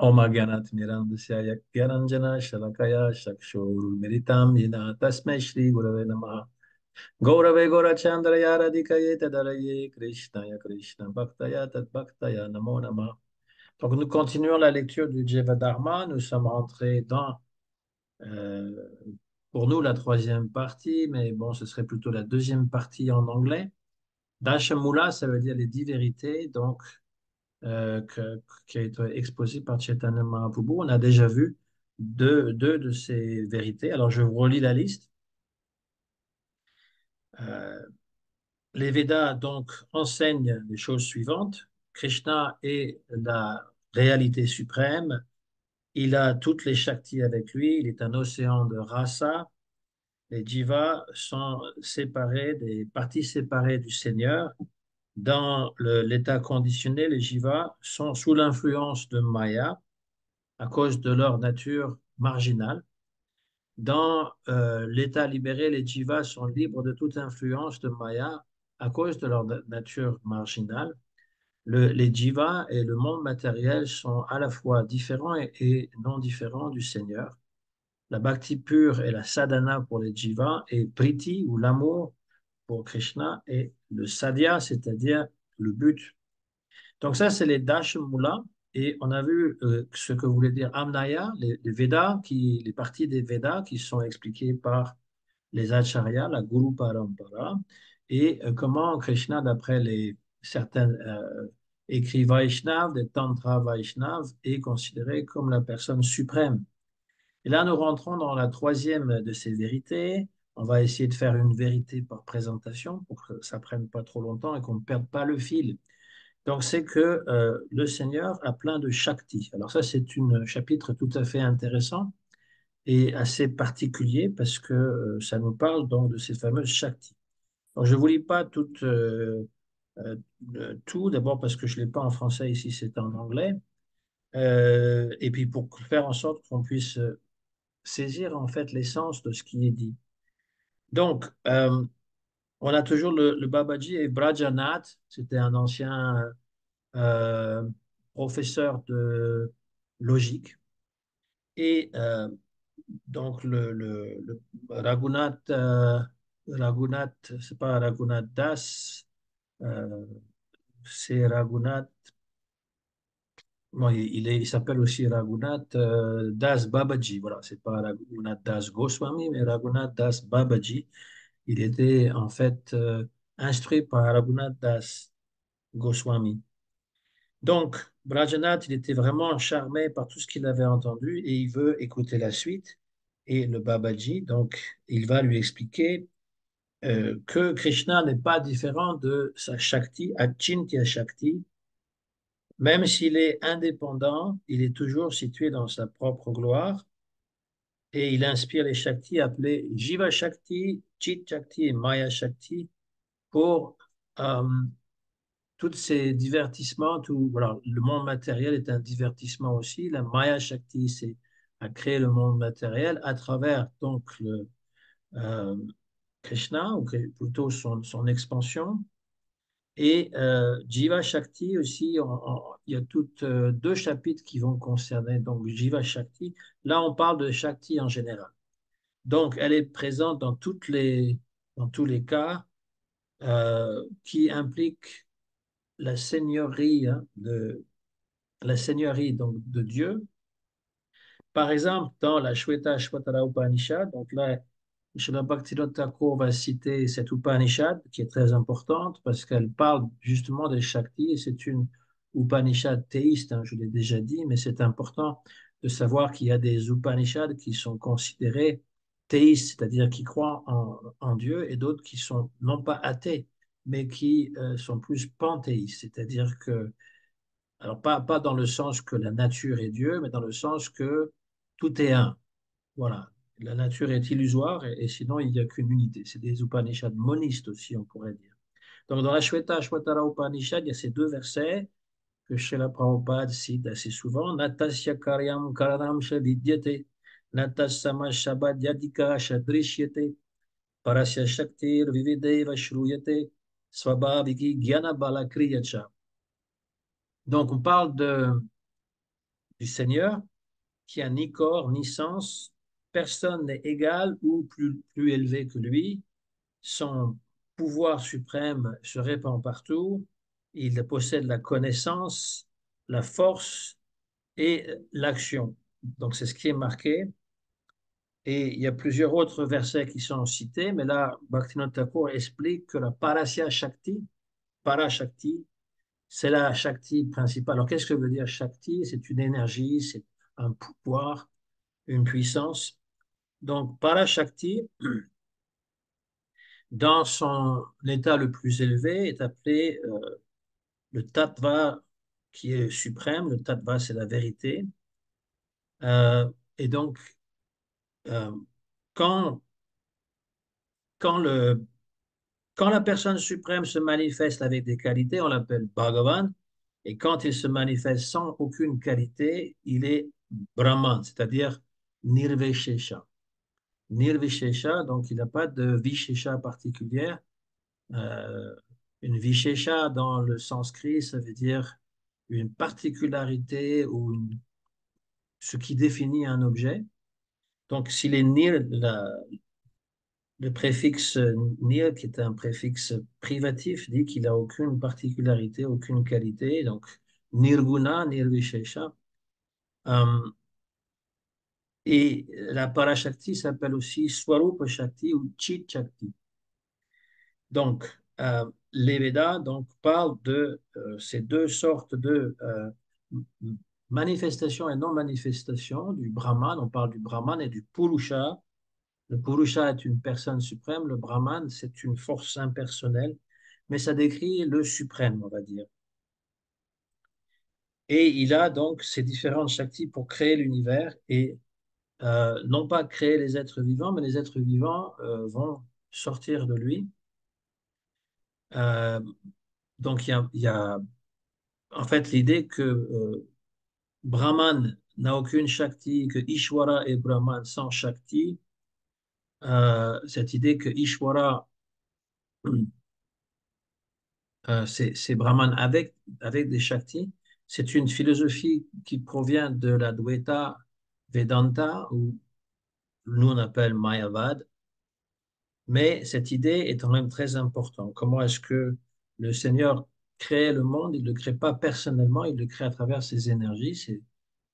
Om Ganat Mirandasya Gyananjana Shalakaya Shakshur Miritam Yena Tasmai Shri Gurave Namaha Gaurave Gaurachandra Radhikaye Tadaraye Krishnaya Krishna Bhaktaya Tad Bhaktaya Namo Namah. Donc nous continuons la lecture du Jivadharma. Nous sommes rentrés dans, euh, pour nous, la troisième partie, mais bon, ce serait plutôt la deuxième partie en anglais. Dashamula, ça veut dire les 10 vérités. Donc, qui a été exposé par Chaitanya Mahaprabhu. On a déjà vu deux de ces vérités. Alors, je vous relis la liste. Euh, les Védas, donc, enseignent les choses suivantes. Krishna est la réalité suprême. Il a toutes les Shaktis avec lui. Il est un océan de rasa. Les jivas sont séparés, des parties séparées du Seigneur. Dans l'état conditionné, les jivas sont sous l'influence de Maya à cause de leur nature marginale. Dans l'état libéré, les jivas sont libres de toute influence de Maya à cause de leur nature marginale. Les jivas et le monde matériel sont à la fois différents et non différents du Seigneur. La bhakti pure est la sadhana pour les jivas et priti ou l'amour pour Krishna est le sadhya, c'est-à-dire le but. Donc ça, c'est les Dashmula. Et on a vu ce que voulait dire Amnaya, les Védas, les parties des Védas qui sont expliquées par les Acharyas, la Guru Parampara, et comment Krishna, d'après certains écrits Vaishnav, des Tantra Vaishnav, est considéré comme la personne suprême. Et là, nous rentrons dans la troisième de ces vérités. On va essayer de faire une vérité par présentation pour que ça prenne pas trop longtemps et qu'on ne perde pas le fil. Donc, c'est que le Seigneur a plein de Shakti. Alors ça, c'est un chapitre tout à fait intéressant et assez particulier parce que ça nous parle donc de ces fameuses Shakti. Alors, je ne vous lis pas euh, tout, d'abord parce que je ne l'ai pas en français ici, c'est en anglais. Et puis pour faire en sorte qu'on puisse saisir en fait l'essence de ce qui est dit. Donc, on a toujours le Babaji et Brajanath, c'était un ancien euh, professeur de logique. Et donc, le Raghunath, Raghunath, c'est pas Raghunath Das, euh, c'est Raghunath, bon, il s'appelle aussi Raghunath Das Babaji. Voilà, c'est pas Raghunath Das Goswami, mais Raghunath Das Babaji. Il était en fait instruit par Raghunath Das Goswami. Donc, Brajanath, il était vraiment charmé par tout ce qu'il avait entendu et il veut écouter la suite. Et le Babaji, donc, il va lui expliquer que Krishna n'est pas différent de sa Shakti, Achintya Shakti. Même s'il est indépendant, il est toujours situé dans sa propre gloire et il inspire les Shaktis appelés Jiva Shakti, Chit Shakti et Maya Shakti pour euh, tous ces divertissements, voilà, le monde matériel est un divertissement aussi. La Maya Shakti, c'est à créer le monde matériel à travers donc euh, Krishna, ou plutôt son expansion. Et Jiva Shakti aussi, il y a toutes deux chapitres qui vont concerner donc Jiva Shakti. Là, on parle de Shakti en général. Donc, elle est présente dans tous les cas qui impliquent la seigneurie la seigneurie donc, de Dieu. Par exemple, dans la Shweta Shvatara Upanishad, donc là, Srila Bhaktivinoda Thakur va citer cette Upanishad qui est très importante parce qu'elle parle justement des Shakti et c'est une Upanishad théiste, hein, je l'ai déjà dit, mais c'est important de savoir qu'il y a des Upanishads qui sont considérés théistes, c'est-à-dire qui croient en Dieu, et d'autres qui sont non pas athées, mais qui sont plus panthéistes, c'est-à-dire que alors, pas dans le sens que la nature est Dieu, mais dans le sens que tout est un. Voilà. La nature est illusoire et sinon, il n'y a qu'une unité. C'est des Upanishads monistes aussi, on pourrait dire. Donc, dans la Shweta Shwatara Upanishad, il y a ces deux versets que Srila Prabhupada cite assez souvent. Natasya karyam karanam vidyate, natasama shabad yadika shadrishyate, parasya shaktir vivideva shruyate, swabhaviki jnana bala kriyacha. Donc, on parle du Seigneur qui a ni corps ni sens. Personne n'est égal ou plus élevé que lui. Son pouvoir suprême se répand partout. Il possède la connaissance, la force et l'action. Donc c'est ce qui est marqué. Et il y a plusieurs autres versets qui sont cités, mais là, Bhaktivinoda Thakur explique que la Parasya Shakti, Parashakti, c'est la Shakti principale. Alors qu'est-ce que veut dire Shakti? C'est une énergie, c'est un pouvoir, une puissance. Donc Parashakti, dans son état le plus élevé, est appelé le Tattva qui est suprême. Le Tattva, c'est la vérité. Et donc, euh, quand, quand le Quand la personne suprême se manifeste avec des qualités, on l'appelle Bhagavan. Et quand il se manifeste sans aucune qualité, il est Brahman, c'est-à-dire Nirvishesha. Nirvishesha, donc il n'a pas de Vishesha particulière. Euh, une Vishesha dans le sanskrit, ça veut dire une particularité ou ce qui définit un objet. Donc s'il est Nir, le préfixe nir, qui est un préfixe privatif, dit qu'il n'a aucune particularité, aucune qualité. Donc, nirguna, nirvishesha. Euh, et la parashakti s'appelle aussi swarupa shakti ou chit shakti. Donc, les Védas donc, parlent de ces deux sortes de manifestations et non-manifestations du Brahman. On parle du Brahman et du Purusha. Le Purusha est une personne suprême, le Brahman, c'est une force impersonnelle, mais ça décrit le suprême, on va dire. Et il a donc ces différentes shaktis pour créer l'univers et non pas créer les êtres vivants, mais les êtres vivants vont sortir de lui. Euh, donc il y a en fait l'idée que Brahman n'a aucune shakti, que Ishwara est Brahman sans shakti. Cette idée que Ishwara c'est Brahman avec des Shaktis. C'est une philosophie qui provient de la Dvaita Vedanta, ou nous on appelle Mayavad. Mais cette idée est quand même très importante. Comment est-ce que le Seigneur crée le monde? Il ne le crée pas personnellement, il le crée à travers ses énergies, ces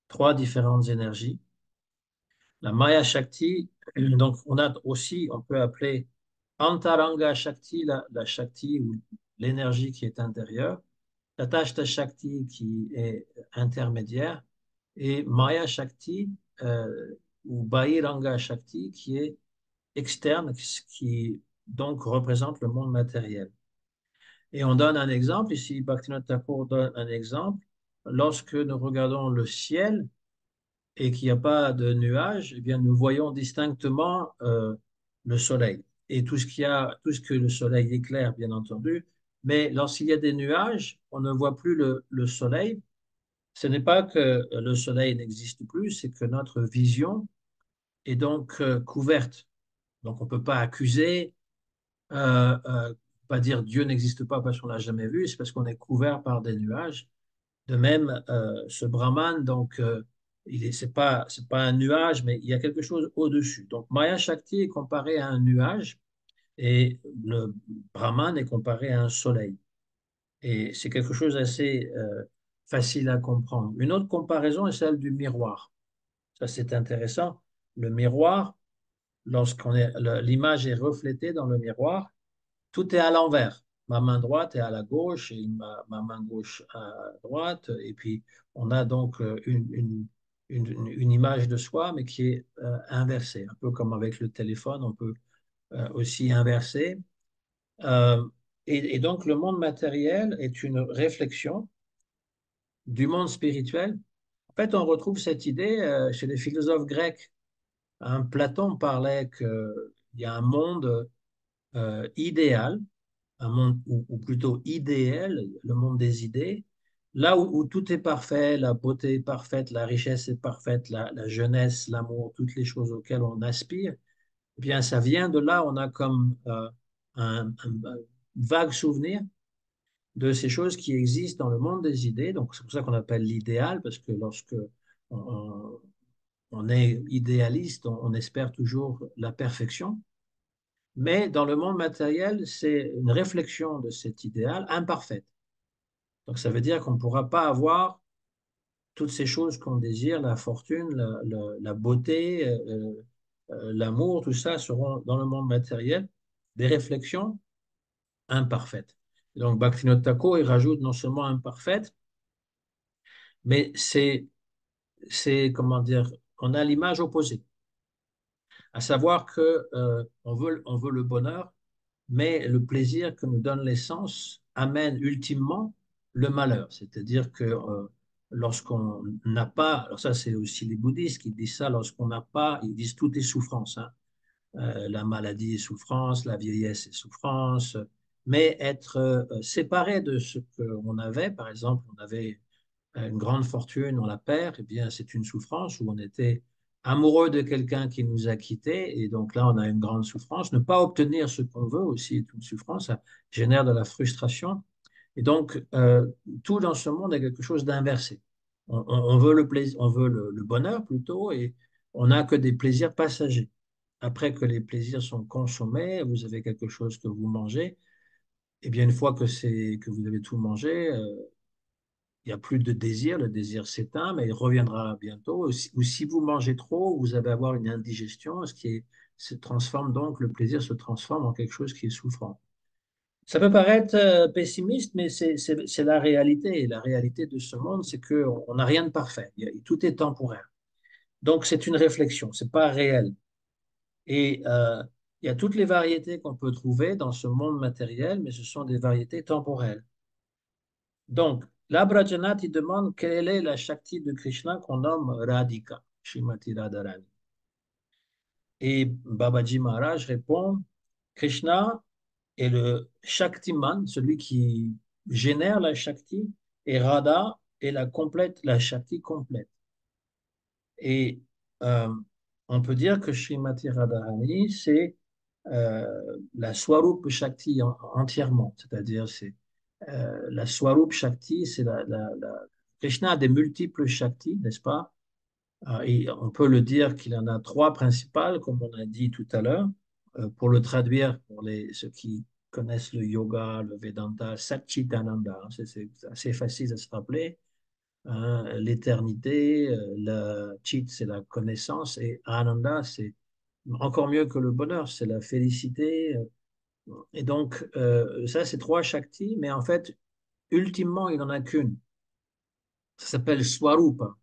trois différentes énergies. La Maya Shakti, donc on a aussi, on peut appeler Antaranga Shakti, la Shakti ou l'énergie qui est intérieure. La Tashta Shakti qui est intermédiaire et Maya Shakti ou Bahiranga Shakti qui est externe, qui donc représente le monde matériel. Et on donne un exemple, ici Bhaktivinoda Thakur donne un exemple, lorsque nous regardons le ciel et qu'il n'y a pas de nuages, eh bien nous voyons distinctement le soleil et tout ce que le soleil éclaire, bien entendu. Mais lorsqu'il y a des nuages, on ne voit plus le soleil. Ce n'est pas que le soleil n'existe plus, c'est que notre vision est donc couverte. Donc on ne peut pas accuser, pas dire Dieu n'existe pas parce qu'on l'a jamais vu, c'est parce qu'on est couvert par des nuages. De même, ce Brahman, donc, c'est pas un nuage, mais il y a quelque chose au-dessus. Donc, Maya Shakti est comparé à un nuage et le Brahman est comparé à un soleil. Et c'est quelque chose d'assez facile à comprendre. Une autre comparaison est celle du miroir. Ça, c'est intéressant. Le miroir, l'image est reflétée dans le miroir, tout est à l'envers. Ma main droite est à la gauche et ma main gauche à droite. Et puis, on a donc une image de soi, mais qui est inversée. Un peu comme avec le téléphone, on peut aussi inverser. Euh, et donc, le monde matériel est une réflexion du monde spirituel. En fait, on retrouve cette idée chez les philosophes grecs. Hein, Platon parlait qu'il y a un monde idéal, un monde, ou plutôt idéal, le monde des idées, là où tout est parfait, la beauté est parfaite, la richesse est parfaite, la jeunesse, l'amour, toutes les choses auxquelles on aspire, eh bien, ça vient de là, on a comme un vague souvenir de ces choses qui existent dans le monde des idées. Donc, c'est pour ça qu'on appelle l'idéal, parce que lorsque on- on est idéaliste, on espère toujours la perfection, mais dans le monde matériel, c'est une réflexion de cet idéal imparfaite. Donc ça veut dire qu'on ne pourra pas avoir toutes ces choses qu'on désire, la fortune, la beauté, l'amour, tout ça seront dans le monde matériel des réflexions imparfaites. Donc Bhaktivinoda Thakur, il rajoute non seulement imparfaite, mais comment dire, on a l'image opposée, à savoir que on veut le bonheur, mais le plaisir que nous donne l'essence amène ultimement le malheur. C'est-à-dire que lorsqu'on n'a pas, alors ça c'est aussi les bouddhistes qui disent ça, lorsqu'on n'a pas, ils disent tout est souffrance, hein. La maladie est souffrance, la vieillesse est souffrance, mais être séparé de ce qu'on avait, par exemple, on avait une grande fortune, on la perd, eh bien, c'est une souffrance où on était amoureux de quelqu'un qui nous a quittés, et donc là, on a une grande souffrance. Ne pas obtenir ce qu'on veut aussi est une souffrance, ça génère de la frustration. Et donc, tout dans ce monde est quelque chose d'inversé. On veut le plaisir, on veut le bonheur plutôt, et on n'a que des plaisirs passagers. Après que les plaisirs sont consommés, vous avez quelque chose que vous mangez, et bien une fois que vous avez tout mangé, il n'y a plus de désir, le désir s'éteint, mais il reviendra bientôt. Ou si vous mangez trop, vous allez avoir une indigestion, se transforme donc, le plaisir se transforme en quelque chose qui est souffrant. Ça peut paraître pessimiste, mais c'est la réalité. Et la réalité de ce monde, c'est qu'on n'a rien de parfait. Tout est temporaire. Donc c'est une réflexion, c'est pas réel. Et il y a toutes les variétés qu'on peut trouver dans ce monde matériel, mais ce sont des variétés temporelles. Donc, là, Brajanath, il demande quelle est la Shakti de Krishna qu'on nomme Radhika, Srimati Radharani. Et Babaji Maharaj répond, Krishna est le Shaktiman, celui qui génère la Shakti, et Radha est la Shakti complète. Et euh, on peut dire que Srimati Radharani, c'est la Swarup Shakti entièrement, c'est-à-dire c'est la Swarup Shakti, c'est Krishna a des multiples Shaktis, n'est-ce pas? Et on peut le dire qu'il en a trois principales, comme on a dit tout à l'heure. Pour le traduire, pour ceux qui connaissent le yoga, le Vedanta, Satchitananda, hein, c'est assez facile à se rappeler, hein. L'éternité, la Chit, c'est la connaissance, et Ananda, c'est encore mieux que le bonheur, c'est la félicité. Et donc, ça, c'est trois Shaktis, mais en fait, ultimement, il n'en a qu'une. Ça s'appelle Swarupa,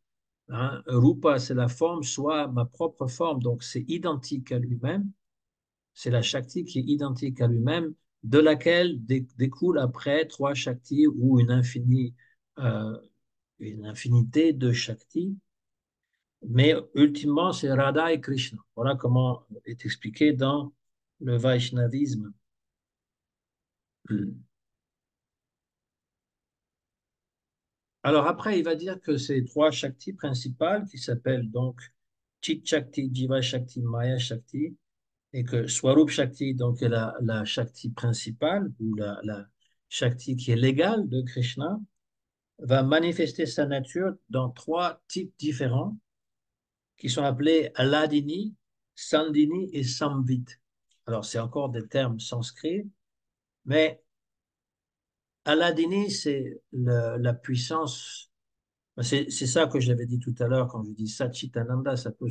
hein. Rupa, c'est la forme, soit ma propre forme, donc c'est identique à lui-même. C'est la Shakti qui est identique à lui-même, de laquelle découle après trois Shaktis ou euh, une infinité de Shaktis. Mais ultimement, c'est Radha et Krishna. Voilà comment est expliqué dans le Vaishnavisme. Alors après, il va dire que ces trois Shaktis principales, qui s'appellent donc Chit Shakti, Jiva Shakti, Maya Shakti, et que Swarup Shakti, donc, est la Shakti principale, ou la Shakti qui est l'égale de Krishna, va manifester sa nature dans trois types différents, qui sont appelés Aladini, Sandini et Samvit. Alors, c'est encore des termes sanscrits, mais Aladini, c'est la puissance. C'est ça que j'avais dit tout à l'heure quand je dis Satchitananda, ça peut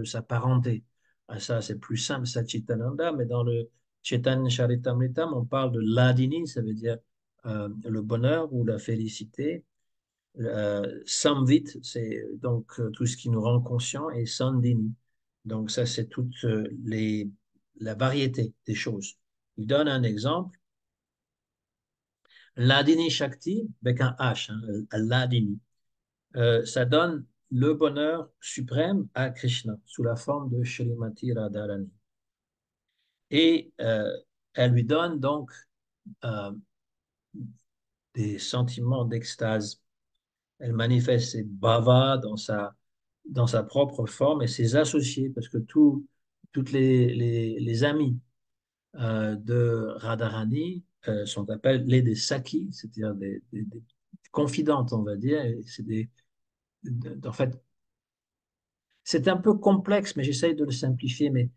s'apparenter à ça, c'est plus simple Satchitananda, mais dans le Chaitanya Charitamrita, on parle de Ladini, ça veut dire le bonheur ou la félicité. Samvit, c'est donc tout ce qui nous rend conscients, et Sandini. Donc ça, c'est toute la variété des choses. Il donne un exemple, Ladini Shakti, avec un H, hein, Ladini. Ça donne le bonheur suprême à Krishna sous la forme de Shrimati Radharani. Et elle lui donne donc euh, des sentiments d'extase. Elle manifeste ses bhavas dans sa propre forme et ses associés, parce que toutes les amies de Radharani sont appelées des sakis, c'est-à-dire des confidentes, on va dire. Et c'est en fait, C'est un peu complexe, mais j'essaye de le simplifier. Mais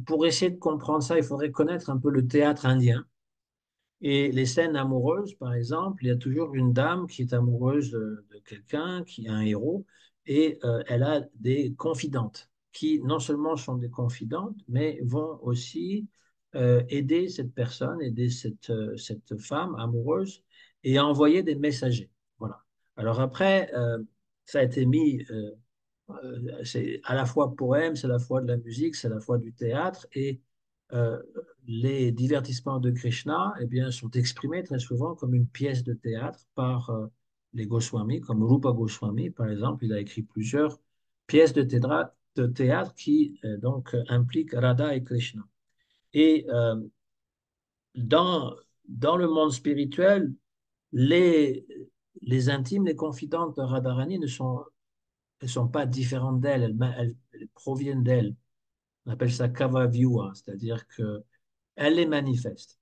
pour essayer de comprendre ça, il faudrait connaître un peu le théâtre indien. Et les scènes amoureuses, par exemple, il y a toujours une dame qui est amoureuse de quelqu'un, qui est un héros, et elle a des confidentes qui non seulement sont des confidentes, mais vont aussi aider cette personne, aider cette femme amoureuse et envoyer des messagers. Voilà. Alors après, ça a été mis c'est à la fois poème, c'est à la fois de la musique, c'est à la fois du théâtre. Et euh, les divertissements de Krishna, eh bien, sont exprimés très souvent comme une pièce de théâtre par les Goswami, comme Rupa Goswami, par exemple. Il a écrit plusieurs pièces de théâtre qui donc impliquent Radha et Krishna. Et dans, dans le monde spirituel, les, les intimes, les confidentes de Radharani elles sont pas différentes d'elle, elles proviennent d'elle. On appelle ça kava vyuha, c'est-à-dire que elle les manifeste.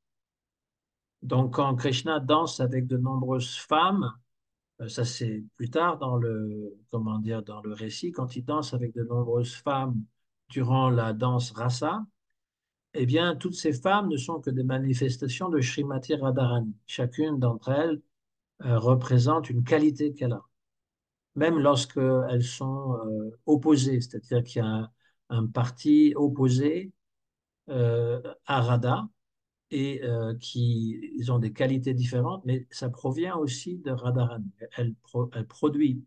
Donc, quand Krishna danse avec de nombreuses femmes, ça c'est plus tard dans le, comment dire, dans le récit, quand il danse avec de nombreuses femmes durant la danse rasa, eh bien, toutes ces femmes ne sont que des manifestations de Srimati Radharani. Chacune d'entre elles représente une qualité qu'elle a, même lorsqu'elles sont opposées, c'est-à-dire qu'il y a un parti opposé à Radha et qui ils ont des qualités différentes, mais ça provient aussi de Radharani. Elle produit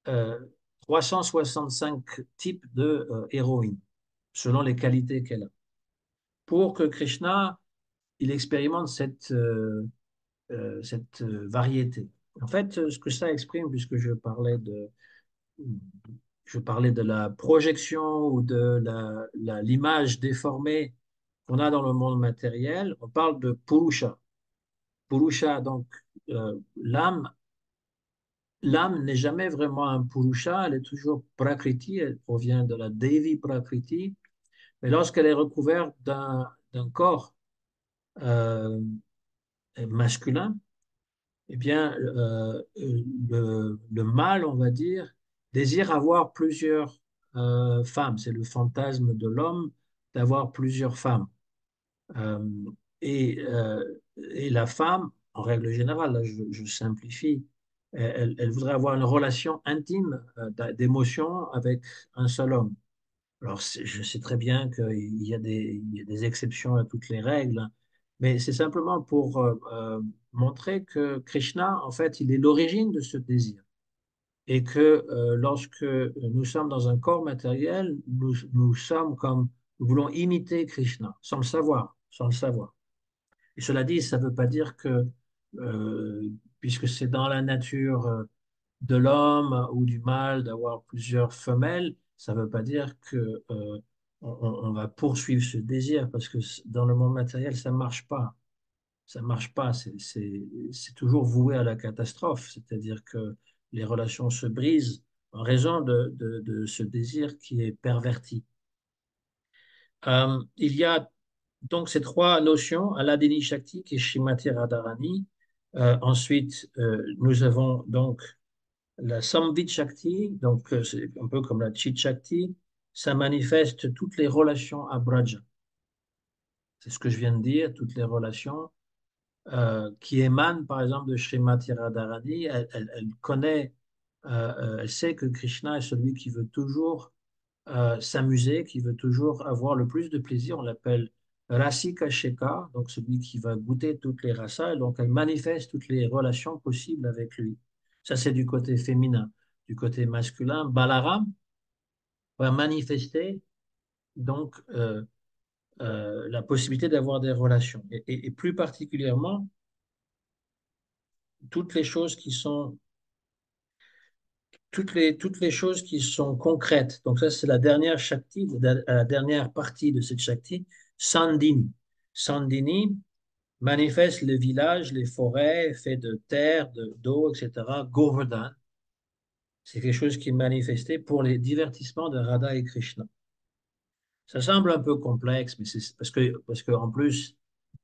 euh, 365 types de héroïnes selon les qualités qu'elle a. Pour que Krishna, il expérimente cette variété. En fait, ce que ça exprime, puisque je parlais de la projection ou de l'image déformée qu'on a dans le monde matériel, on parle de Purusha. Purusha, donc l'âme n'est jamais vraiment un Purusha, elle est toujours Prakriti, elle provient de la Devi Prakriti, mais lorsqu'elle est recouverte d'un corps euh, masculin, eh bien, le mâle, on va dire, désire avoir plusieurs femmes. C'est le fantasme de l'homme d'avoir plusieurs femmes. Euh, et, euh, et la femme, en règle générale, là, je simplifie, elle voudrait avoir une relation intime d'émotion avec un seul homme. Alors, je sais très bien il y a des exceptions à toutes les règles, hein, mais c'est simplement pour montrer que Krishna, en fait, il est l'origine de ce désir. Et que lorsque nous sommes dans un corps matériel, nous sommes comme, nous voulons imiter Krishna, sans le savoir, sans le savoir. Et cela dit, ça ne veut pas dire que, euh, puisque c'est dans la nature de l'homme ou du mâle d'avoir plusieurs femelles, ça ne veut pas dire que on va poursuivre ce désir, parce que dans le monde matériel, ça ne marche pas. Ça marche pas. C'est toujours voué à la catastrophe. C'est-à-dire que les relations se brisent en raison de ce désir qui est perverti. Il y a donc ces trois notions, Aladini Shakti qui est Shrimati Radharani. Ensuite, nous avons donc la Samvit Shakti, donc c'est un peu comme la Chit Shakti, ça manifeste toutes les relations à Braja. C'est ce que je viens de dire, toutes les relations qui émanent par exemple de Srimati Radharani. Elle connaît, elle sait que Krishna est celui qui veut toujours s'amuser, qui veut toujours avoir le plus de plaisir. On l'appelle Rasika Sheka, donc celui qui va goûter toutes les rasas. Et donc elle manifeste toutes les relations possibles avec lui. Ça, c'est du côté féminin. Du côté masculin, Balaram va manifester donc la possibilité d'avoir des relations. Et plus particulièrement, toutes les choses qui sont toutes les choses qui sont concrètes. Donc ça, c'est la dernière Shakti, la dernière partie de cette Shakti, Sandini. Sandini manifeste les villages, les forêts, fait de terre, d'eau, etc. Govardhan, c'est quelque chose qui est manifesté pour les divertissements de Radha et Krishna. Ça semble un peu complexe, mais c'est parce que en plus,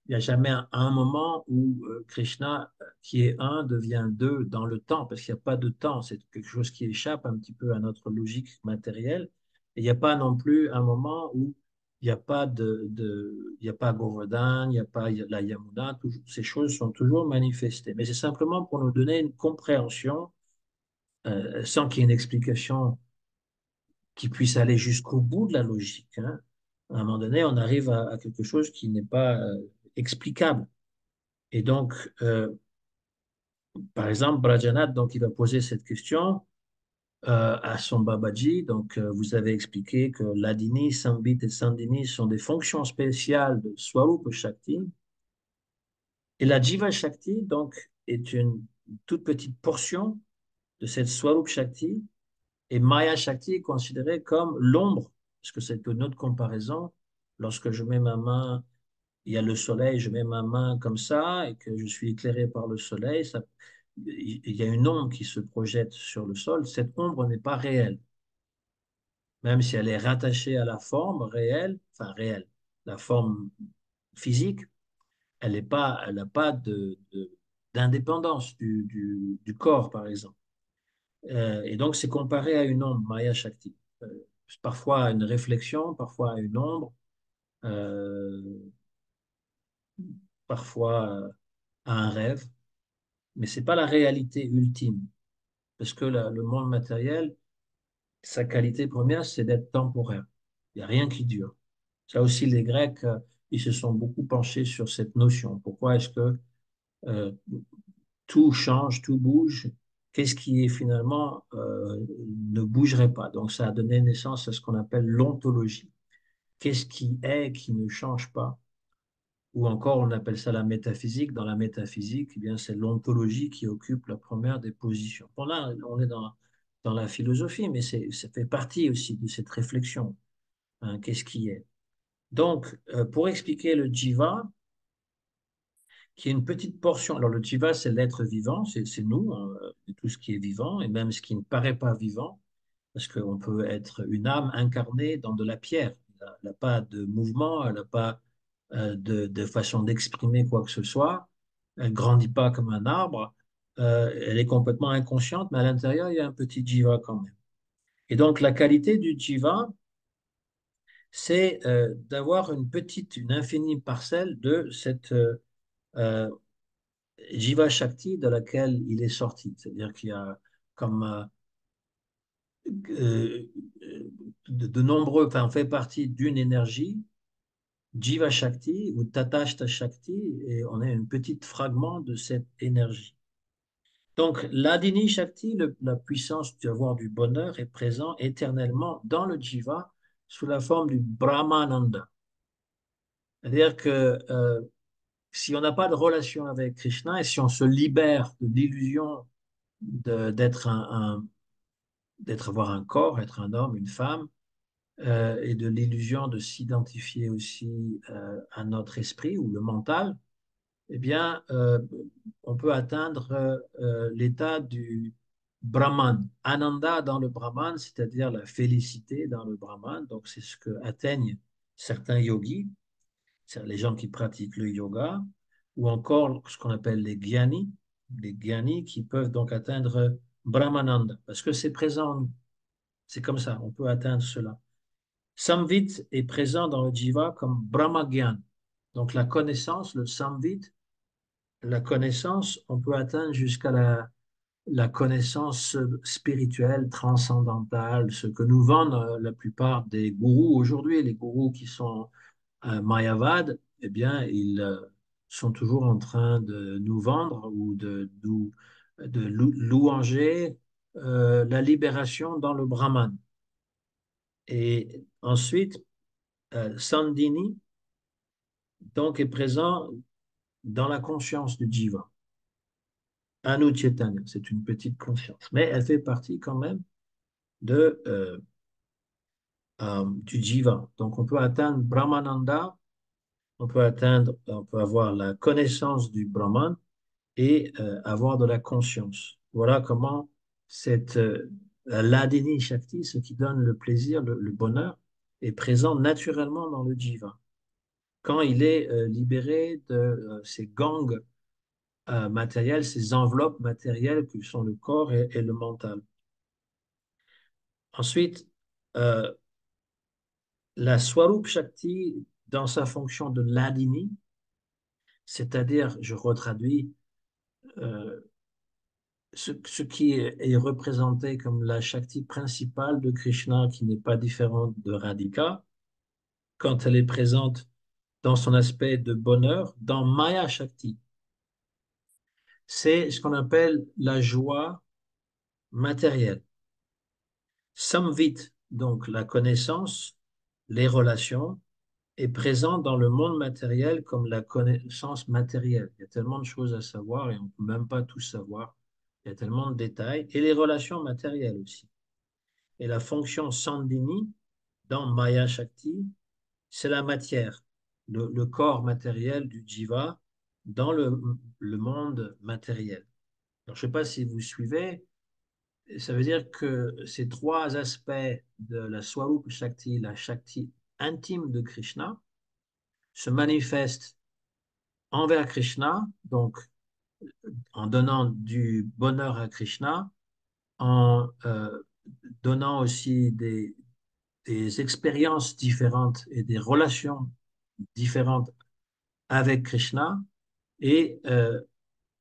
Il n'y a jamais un moment où Krishna, qui est un, devient deux dans le temps, parce qu'il n'y a pas de temps. C'est quelque chose qui échappe un petit peu à notre logique matérielle. Et il n'y a pas non plus un moment où il n'y a pas il n'y a pas Govardhan, il n'y a pas la Yamuna. Ces choses sont toujours manifestées. Mais c'est simplement pour nous donner une compréhension, sans qu'il y ait une explication qui puisse aller jusqu'au bout de la logique, hein. À un moment donné, on arrive à quelque chose qui n'est pas explicable. Et donc, par exemple, Brajanath, donc, il va poser cette question à son Babaji. Donc, vous avez expliqué que l'Adini, Sambit et Sandini sont des fonctions spéciales de Swarupa Shakti. Et la Jiva Shakti, donc, est une toute petite portion de cette Swarupa Shakti. Et Maya Shakti est considérée comme l'ombre, parce que c'est une autre comparaison. Lorsque je mets ma main, il y a le soleil, je mets ma main comme ça et que je suis éclairé par le soleil, il y a une ombre qui se projette sur le sol. Cette ombre n'est pas réelle, même si elle est rattachée à la forme réelle, enfin réelle, la forme physique, elle n'a pas d'indépendance du corps, par exemple. Et donc, c'est comparé à une ombre, Maya Shakti. Euh, Parfois à une réflexion, parfois à une ombre, euh, parfois à un rêve, mais c'est pas la réalité ultime, parce que le monde matériel, sa qualité première, c'est d'être temporaire. Il n'y a rien qui dure. Ça aussi, les Grecs, ils se sont beaucoup penchés sur cette notion. Pourquoi est-ce que euh, tout change, tout bouge? Qu'est-ce qui est finalement ne bougerait pas? Donc, ça a donné naissance à ce qu'on appelle l'ontologie. Qu'est-ce qui est qui ne change pas? Ou encore, on appelle ça la métaphysique. Dans la métaphysique, eh bien, c'est l'ontologie qui occupe la première des positions. Bon, là, on est dans la philosophie, mais ça fait partie aussi de cette réflexion, hein, qu'est-ce qui est. Donc, pour expliquer le jiva, qui est une petite portion, alors le jiva, c'est l'être vivant, c'est nous, hein, tout ce qui est vivant, et même ce qui ne paraît pas vivant, parce qu'on peut être une âme incarnée dans de la pierre. Elle n'a pas de mouvement, elle n'a pas de façon d'exprimer quoi que ce soit, elle ne grandit pas comme un arbre, elle est complètement inconsciente, mais à l'intérieur, il y a un petit jiva quand même. Et donc, la qualité du jiva, c'est d'avoir une infinie parcelle de cette euh, Jiva Shakti de laquelle il est sorti. C'est-à-dire qu'il y a comme euh, de nombreux, enfin, on fait partie d'une énergie, Jiva Shakti ou Tatashta Shakti, et on est un petit fragment de cette énergie. Donc, l'Adini Shakti, la puissance d'avoir du bonheur, est présent éternellement dans le Jiva sous la forme du Brahmananda. C'est-à-dire que si on n'a pas de relation avec Krishna et si on se libère de l'illusion d'être d'être avoir un corps, être un homme, une femme, et de l'illusion de s'identifier aussi à notre esprit ou le mental, eh bien, on peut atteindre l'état du Brahman. Ananda dans le Brahman, c'est-à-dire la félicité dans le Brahman. Donc, c'est ce que atteignent certains yogis, c'est-à-dire les gens qui pratiquent le yoga, ou encore ce qu'on appelle les gyani qui peuvent donc atteindre Brahmananda, parce que c'est présent en nous. C'est comme ça, on peut atteindre cela. Samvit est présent dans le jiva comme Brahmagyan. Donc la connaissance, le samvit, la connaissance, on peut atteindre jusqu'à la connaissance spirituelle, transcendantale, ce que nous vendent la plupart des gourous aujourd'hui. Les gourous qui sont mayavad, eh bien, ils sont toujours en train de nous vendre ou de louanger la libération dans le Brahman. Et ensuite, Sandini, donc, est présent dans la conscience du jiva. Anu Chaitanya, c'est une petite conscience, mais elle fait partie quand même du jiva. Donc, on peut atteindre Brahmananda, on peut avoir la connaissance du Brahman et avoir de la conscience. Voilà comment cette l'Adini Shakti, ce qui donne le plaisir, le bonheur, est présent naturellement dans le jiva. quand il est libéré de ces gangs matériels, ces enveloppes matérielles que sont le corps et le mental. Ensuite, euh, la Swarup Shakti, dans sa fonction de Ladini, c'est-à-dire, je retraduis, euh, ce qui est représenté comme la Shakti principale de Krishna, qui n'est pas différente de Radhika, quand elle est présente dans son aspect de bonheur, dans Maya Shakti. C'est ce qu'on appelle la joie matérielle. Samvit, donc la connaissance, les relations, est présent dans le monde matériel comme la connaissance matérielle. Il y a tellement de choses à savoir et on ne peut même pas tout savoir. Il y a tellement de détails. Et les relations matérielles aussi. Et la fonction Sandhini dans Maya Shakti, c'est la matière, le corps matériel du jiva dans le monde matériel. Alors, je ne sais pas si vous suivez, ça veut dire que ces trois aspects de la Swarup Shakti, la Shakti intime de Krishna, se manifestent envers Krishna, donc en donnant du bonheur à Krishna, en donnant aussi des expériences différentes et des relations différentes avec Krishna, et, euh,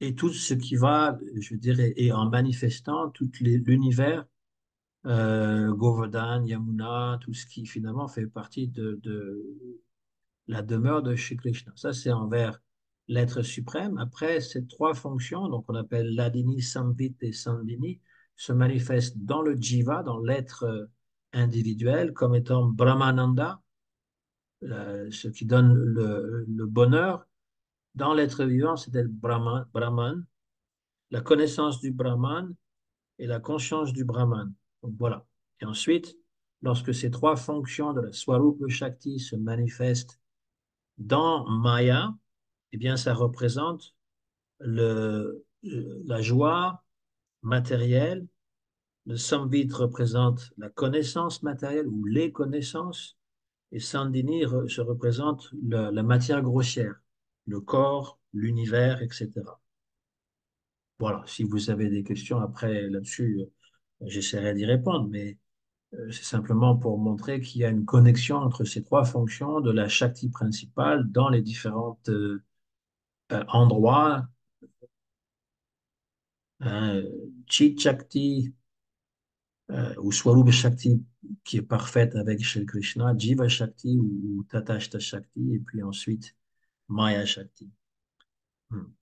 et tout ce qui va, je dirais, et en manifestant tout l'univers, Govardhan, Yamuna, tout ce qui finalement fait partie de la demeure de Shri Krishna. Ça, c'est envers l'être suprême. Après, ces trois fonctions, donc on appelle Ladini, Samvit et Sandhini, se manifestent dans le jiva, dans l'être individuel, comme étant Brahmananda, ce qui donne le bonheur. Dans l'être vivant, c'était le Brahman, la connaissance du Brahman et la conscience du Brahman. Donc voilà. Et ensuite, lorsque ces trois fonctions de la Swarupa Shakti se manifestent dans Maya, eh bien, ça représente la joie matérielle. Le Samvit représente la connaissance matérielle ou les connaissances. Et Sandhini se représente la matière grossière, le corps, l'univers, etc. Voilà, si vous avez des questions après là-dessus, j'essaierai d'y répondre, mais c'est simplement pour montrer qu'il y a une connexion entre ces trois fonctions de la Shakti principale dans les différents endroits, hein, Chit Shakti ou Swarupa Shakti qui est parfaite avec Shri Krishna, Jiva Shakti ou Tatashta Shakti, et puis ensuite Maya Shakti.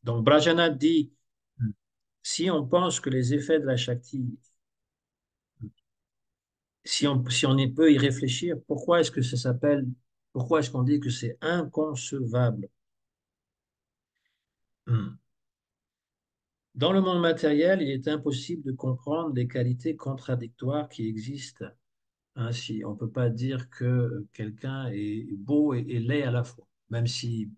Donc Brajanath dit, si on pense que les effets de la Shakti, si on y peut y réfléchir, pourquoi est-ce que ça s'appelle, pourquoi est-ce qu'on dit que c'est inconcevable? Hmm. Dans le monde matériel, il est impossible de comprendre les qualités contradictoires qui existent. Hein, on ne peut pas dire que quelqu'un est beau et laid à la fois, même si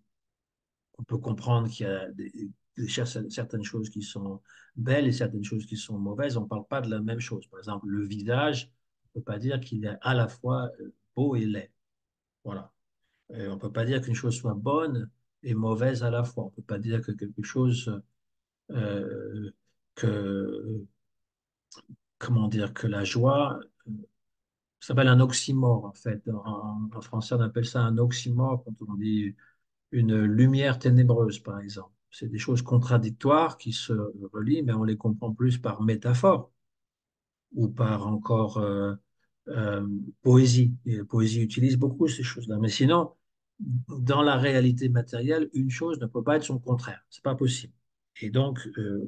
on peut comprendre qu'il y a certaines choses qui sont belles et certaines choses qui sont mauvaises. On ne parle pas de la même chose. Par exemple, le visage, on ne peut pas dire qu'il est à la fois beau et laid. Voilà. On ne peut pas dire qu'une chose soit bonne et mauvaise à la fois. On ne peut pas dire que quelque chose, euh, que, comment dire, que la joie, ça s'appelle un oxymore en fait. En français, on appelle ça un oxymore quand on dit une lumière ténébreuse, par exemple. C'est des choses contradictoires qui se relient, mais on les comprend plus par métaphore ou par encore euh, poésie. Et la poésie utilise beaucoup ces choses-là. Mais sinon, dans la réalité matérielle, une chose ne peut pas être son contraire. C'est pas possible. Et donc,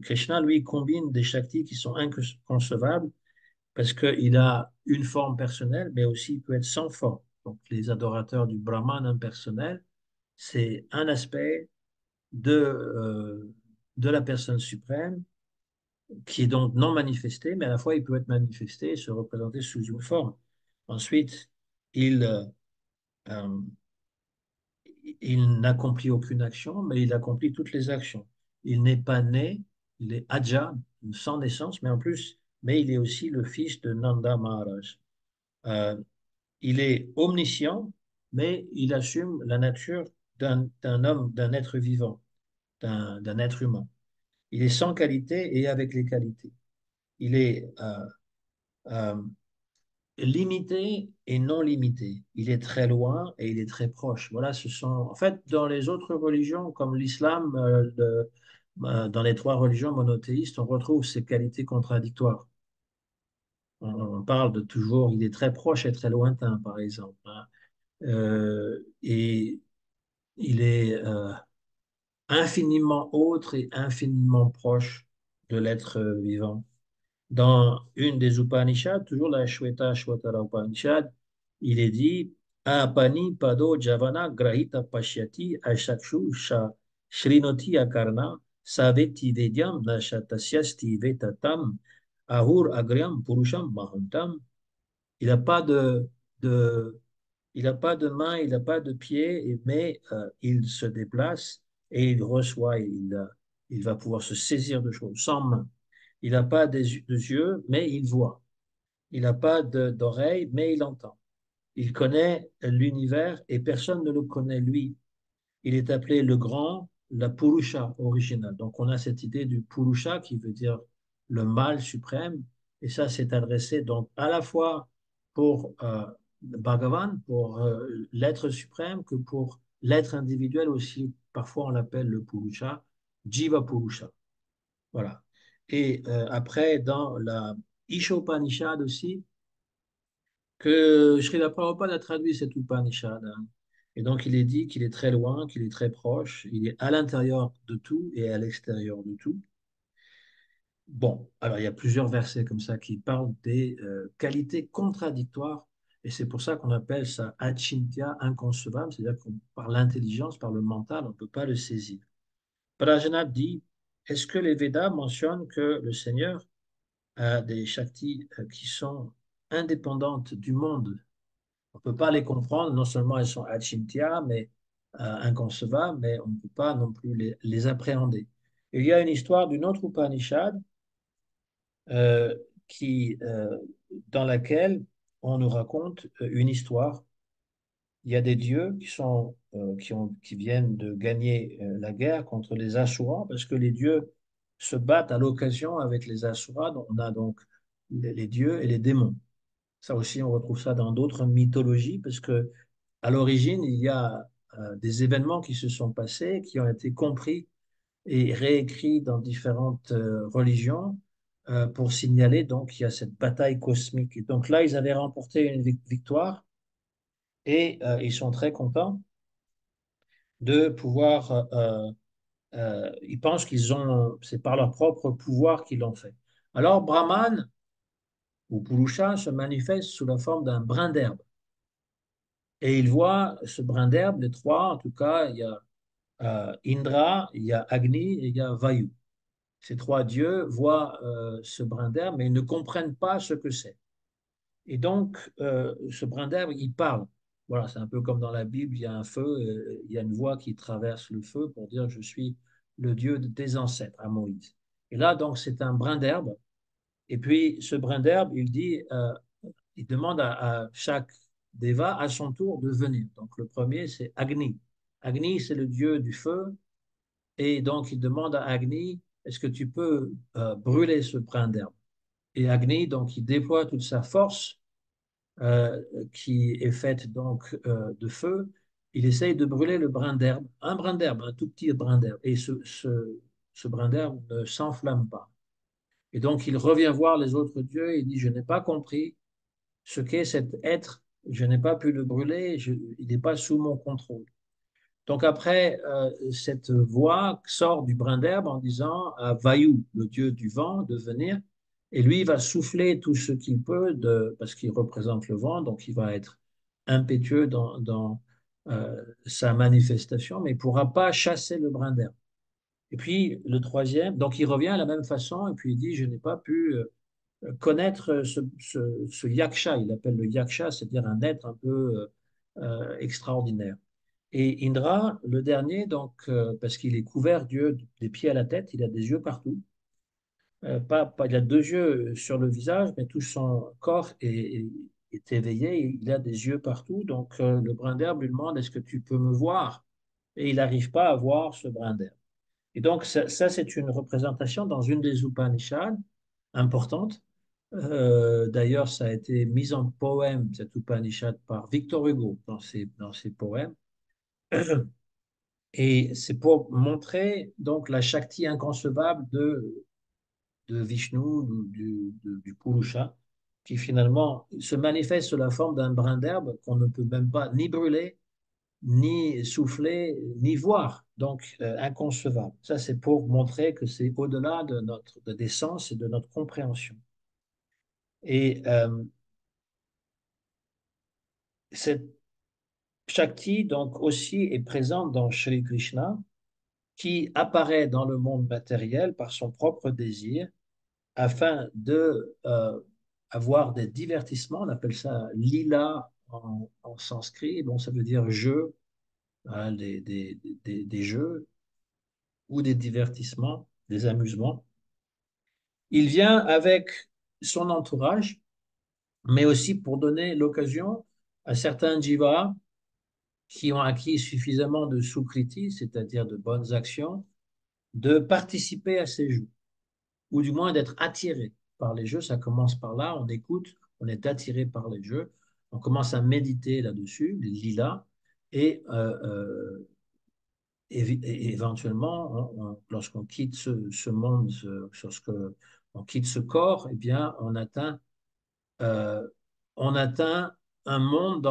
Krishna, lui, combine des shaktis qui sont inconcevables parce qu'il a une forme personnelle, mais aussi il peut être sans forme. Donc, les adorateurs du Brahman impersonnel, c'est un aspect de la personne suprême qui est donc non manifesté, mais à la fois il peut être manifesté et se représenter sous une forme. Ensuite, il, euh, il n'accomplit aucune action, mais il accomplit toutes les actions. Il n'est pas né, il est Aja, sans naissance, mais en plus, mais il est aussi le fils de Nanda Maharaj. Euh, il est omniscient, mais il assume la nature d'un homme, d'un être vivant, d'un être humain. Il est sans qualité et avec les qualités. Il est euh, limité et non limité. Il est très loin et il est très proche. Voilà, ce sont en fait dans les autres religions comme l'islam, dans les trois religions monothéistes, on retrouve ces qualités contradictoires. On parle de toujours, il est très proche et très lointain, par exemple, hein. Et il est infiniment autre et infiniment proche de l'être vivant. Dans une des Upanishads, toujours la Shweta Shwatara Upanishad, il est dit Apani Pado Javana Grahita Pashyati Ashakshu Shrinoti Akarna Saveti Vedyam Nashatasyasti Vetatam Ahur Agryam Purusham Mahantam. Il n'a pas de, il n'a pas de main, il n'a pas de pied, mais il se déplace et il reçoit, il va pouvoir se saisir de choses sans main. Il n'a pas de yeux, mais il voit. Il n'a pas d'oreilles, mais il entend. Il connaît l'univers et personne ne le connaît lui. Il est appelé le grand, la Purusha originale. Donc on a cette idée du Purusha qui veut dire le mâle suprême. Et ça, c'est adressé donc à la fois pour Bhagavan, pour l'être suprême, que pour l'être individuel aussi. Parfois on l'appelle le Purusha, Jiva Purusha. Voilà. Et après, dans la Ishopanishad aussi, que Srila Prabhupada a traduit cet Upanishad, hein. Et donc, il est dit qu'il est très loin, qu'il est très proche, il est à l'intérieur de tout et à l'extérieur de tout. Bon, alors il y a plusieurs versets comme ça qui parlent des qualités contradictoires, et c'est pour ça qu'on appelle ça achintya, inconcevable, c'est-à-dire que par l'intelligence, par le mental, on ne peut pas le saisir. Prajnath dit, est-ce que les Védas mentionnent que le Seigneur a des Shaktis qui sont indépendantes du monde? On ne peut pas les comprendre, non seulement elles sont achintya, mais inconcevables, mais on ne peut pas non plus les appréhender. Et il y a une histoire d'une autre Upanishad euh, qui, dans laquelle on nous raconte une histoire. Il y a des dieux qui viennent de gagner la guerre contre les Asuras, parce que les dieux se battent à l'occasion avec les Asuras. Donc, on a donc les dieux et les démons. Ça aussi, on retrouve ça dans d'autres mythologies, parce que à l'origine, il y a des événements qui se sont passés, qui ont été compris et réécrits dans différentes religions pour signaler donc qu'il y a cette bataille cosmique. Et donc là, ils avaient remporté une victoire et ils sont très contents de pouvoir. Ils pensent qu'ils ont, c'est par leur propre pouvoir qu'ils l'ont fait. Alors Brahman ou Purusha se manifeste sous la forme d'un brin d'herbe. Et il voit ce brin d'herbe, les trois, en tout cas, il y a Indra, il y a Agni et il y a Vayu. Ces trois dieux voient ce brin d'herbe, mais ils ne comprennent pas ce que c'est. Et donc, ce brin d'herbe, il parle. Voilà, c'est un peu comme dans la Bible, il y a un feu, il y a une voix qui traverse le feu pour dire je suis le Dieu des ancêtres à Moïse. Et là, donc, c'est un brin d'herbe. Et puis, ce brin d'herbe, il demande à chaque Deva à son tour de venir. Donc, le premier, c'est Agni. Agni, c'est le Dieu du feu. Et donc, il demande à Agni, est-ce que tu peux brûler ce brin d'herbe? Et Agni, donc, il déploie toute sa force euh, qui est faite donc de feu. Il essaye de brûler le brin d'herbe, un tout petit brin d'herbe. Et ce brin d'herbe ne s'enflamme pas. Et donc, il revient voir les autres dieux et il dit, je n'ai pas compris ce qu'est cet être, je n'ai pas pu le brûler, il n'est pas sous mon contrôle. Donc après, cette voix sort du brin d'herbe en disant à Vayu, le dieu du vent, de venir. Et lui, il va souffler tout ce qu'il peut, parce qu'il représente le vent, donc il va être impétueux dans sa manifestation, mais il ne pourra pas chasser le brin d'herbe. Et puis le troisième, donc il revient à la même façon, et puis il dit, je n'ai pas pu connaître ce yaksha, il appelle le yaksha, c'est-à-dire un être un peu extraordinaire. Et Indra, le dernier, donc, parce qu'il est couvert Dieu des pieds à la tête, il a des yeux partout. Il a deux yeux sur le visage, mais tout son corps est éveillé, il a des yeux partout. Donc le brin d'herbe lui demande, est-ce que tu peux me voir? et il n'arrive pas à voir ce brin d'herbe. Et donc, ça, c'est une représentation dans une des Upanishads importante. D'ailleurs, ça a été mis en poème, cette Upanishad, par Victor Hugo dans ses poèmes. Et c'est pour montrer donc la Shakti inconcevable de Vishnu, du Purusha, qui finalement se manifeste sous la forme d'un brin d'herbe qu'on ne peut même pas ni brûler, ni souffler, ni voir. Donc, inconcevable. Ça, c'est pour montrer que c'est au-delà des sens et de notre compréhension. Et cette Shakti, donc, aussi est présente dans Shri Krishna, qui apparaît dans le monde matériel par son propre désir afin de avoir des divertissements. On appelle ça lila en sanskrit. Bon, ça veut dire jeu, hein, des jeux ou des divertissements, des amusements. Il vient avec son entourage, mais aussi pour donner l'occasion à certains jivas qui ont acquis suffisamment de sukriti, c'est-à-dire de bonnes actions, de participer à ces jeux, ou du moins d'être attirés par les jeux. Ça commence par là, on écoute, on est attiré par les jeux, on commence à méditer là-dessus, les lilas, et, et éventuellement, lorsqu'on quitte ce monde, lorsqu'on quitte ce corps, eh bien, euh, on atteint un monde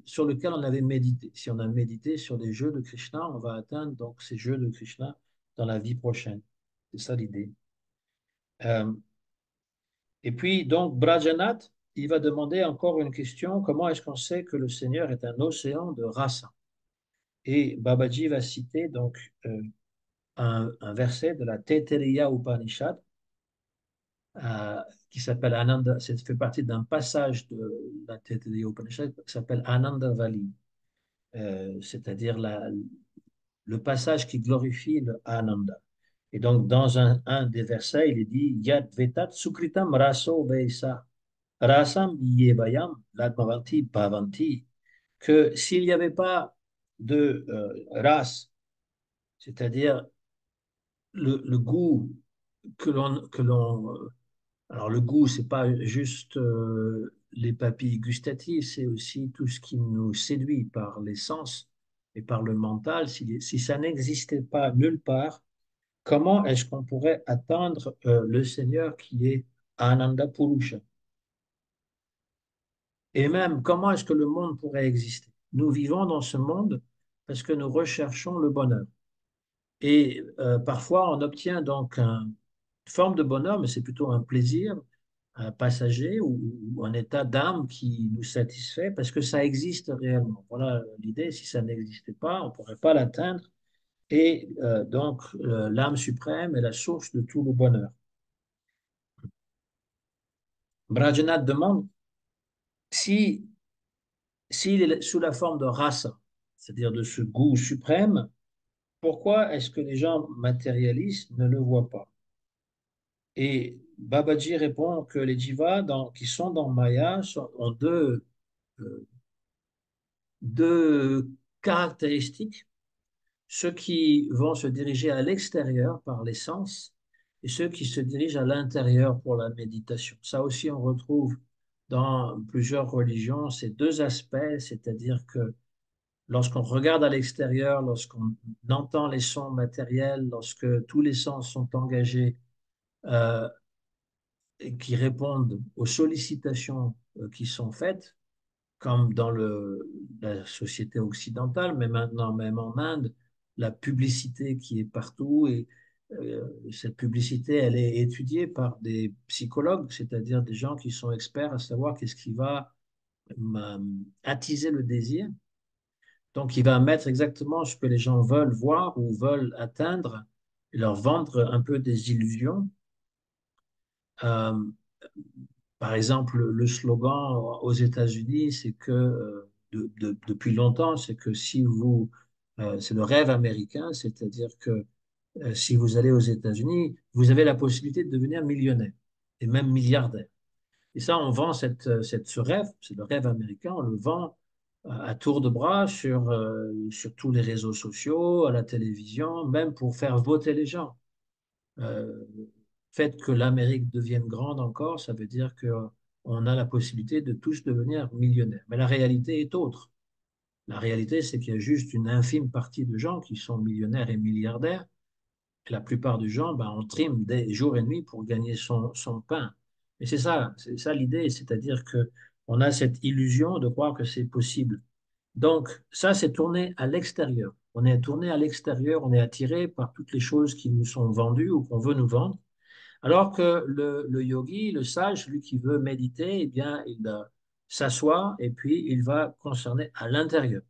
sur lequel on avait médité. Si on a médité sur les jeux de Krishna, on va atteindre donc ces jeux de Krishna dans la vie prochaine. C'est ça l'idée. Euh, et puis, donc, Brajanath, il va demander encore une question, comment est-ce qu'on sait que le Seigneur est un océan de rasa? Et Babaji va citer donc un verset de la Taittiriya Upanishad euh, qui s'appelle Ananda, ça fait partie d'un passage de la Taittiriya Upanishad qui s'appelle Ananda Valley, c'est-à-dire le passage qui glorifie le Ananda. Et donc, dans un des versets, il est dit Yad Vetat Sukritam Raso Veisa Rasam Yebayam Ladmavanti Bhavanti, que s'il n'y avait pas de race, c'est-à-dire le goût que l'on alors le goût, c'est pas juste les papilles gustatives, c'est aussi tout ce qui nous séduit par les sens et par le mental. Si ça n'existait pas nulle part, comment est-ce qu'on pourrait atteindre le Seigneur qui est Ananda Purusha? Et même, comment est-ce que le monde pourrait exister? Nous vivons dans ce monde parce que nous recherchons le bonheur. Et parfois, on obtient donc une forme de bonheur, mais c'est plutôt un plaisir un passager ou un état d'âme qui nous satisfait parce que ça existe réellement. Voilà l'idée. Si ça n'existait pas, on ne pourrait pas l'atteindre. Et donc, l'âme suprême est la source de tout le bonheur. Brajanath demande si s'il est sous la forme de rasa, c'est-à-dire de ce goût suprême, pourquoi est-ce que les gens matérialistes ne le voient pas? Et Babaji répond que les jivas qui sont dans Maya ont euh, deux caractéristiques, ceux qui vont se diriger à l'extérieur par les sens et ceux qui se dirigent à l'intérieur pour la méditation. Ça aussi, on retrouve dans plusieurs religions ces deux aspects, c'est-à-dire que lorsqu'on regarde à l'extérieur, lorsqu'on entend les sons matériels, lorsque tous les sens sont engagés euh, et qui répondent aux sollicitations qui sont faites, comme dans la société occidentale, mais maintenant même en Inde, la publicité qui est partout et cette publicité, elle est étudiée par des psychologues, c'est-à-dire des gens qui sont experts à savoir qu'est-ce qui va attiser le désir. Donc, il va mettre exactement ce que les gens veulent voir ou veulent atteindre et leur vendre un peu des illusions. Euh, Par exemple, le slogan aux États-Unis, c'est que depuis longtemps, c'est que c'est le rêve américain, c'est-à-dire que si vous allez aux États-Unis, vous avez la possibilité de devenir millionnaire et même milliardaire. Et ça, on vend ce rêve, c'est le rêve américain, on le vend à tour de bras sur tous les réseaux sociaux, à la télévision, même pour faire voter les gens. Euh, Fait que l'Amérique devienne grande encore, ça veut dire qu'on a la possibilité de tous devenir millionnaires. Mais la réalité est autre. La réalité, c'est qu'il y a juste une infime partie de gens qui sont millionnaires et milliardaires. Et la plupart des gens, ben, on trime des jours et nuits pour gagner son pain. Et c'est ça l'idée, c'est-à-dire que on a cette illusion de croire que c'est possible. Donc, ça, c'est tourné à l'extérieur. On est tourné à l'extérieur, on est attiré par toutes les choses qui nous sont vendues ou qu'on veut nous vendre. Alors que le yogi, le sage, lui qui veut méditer, eh bien, il s'assoit et puis il va concerner à l'intérieur.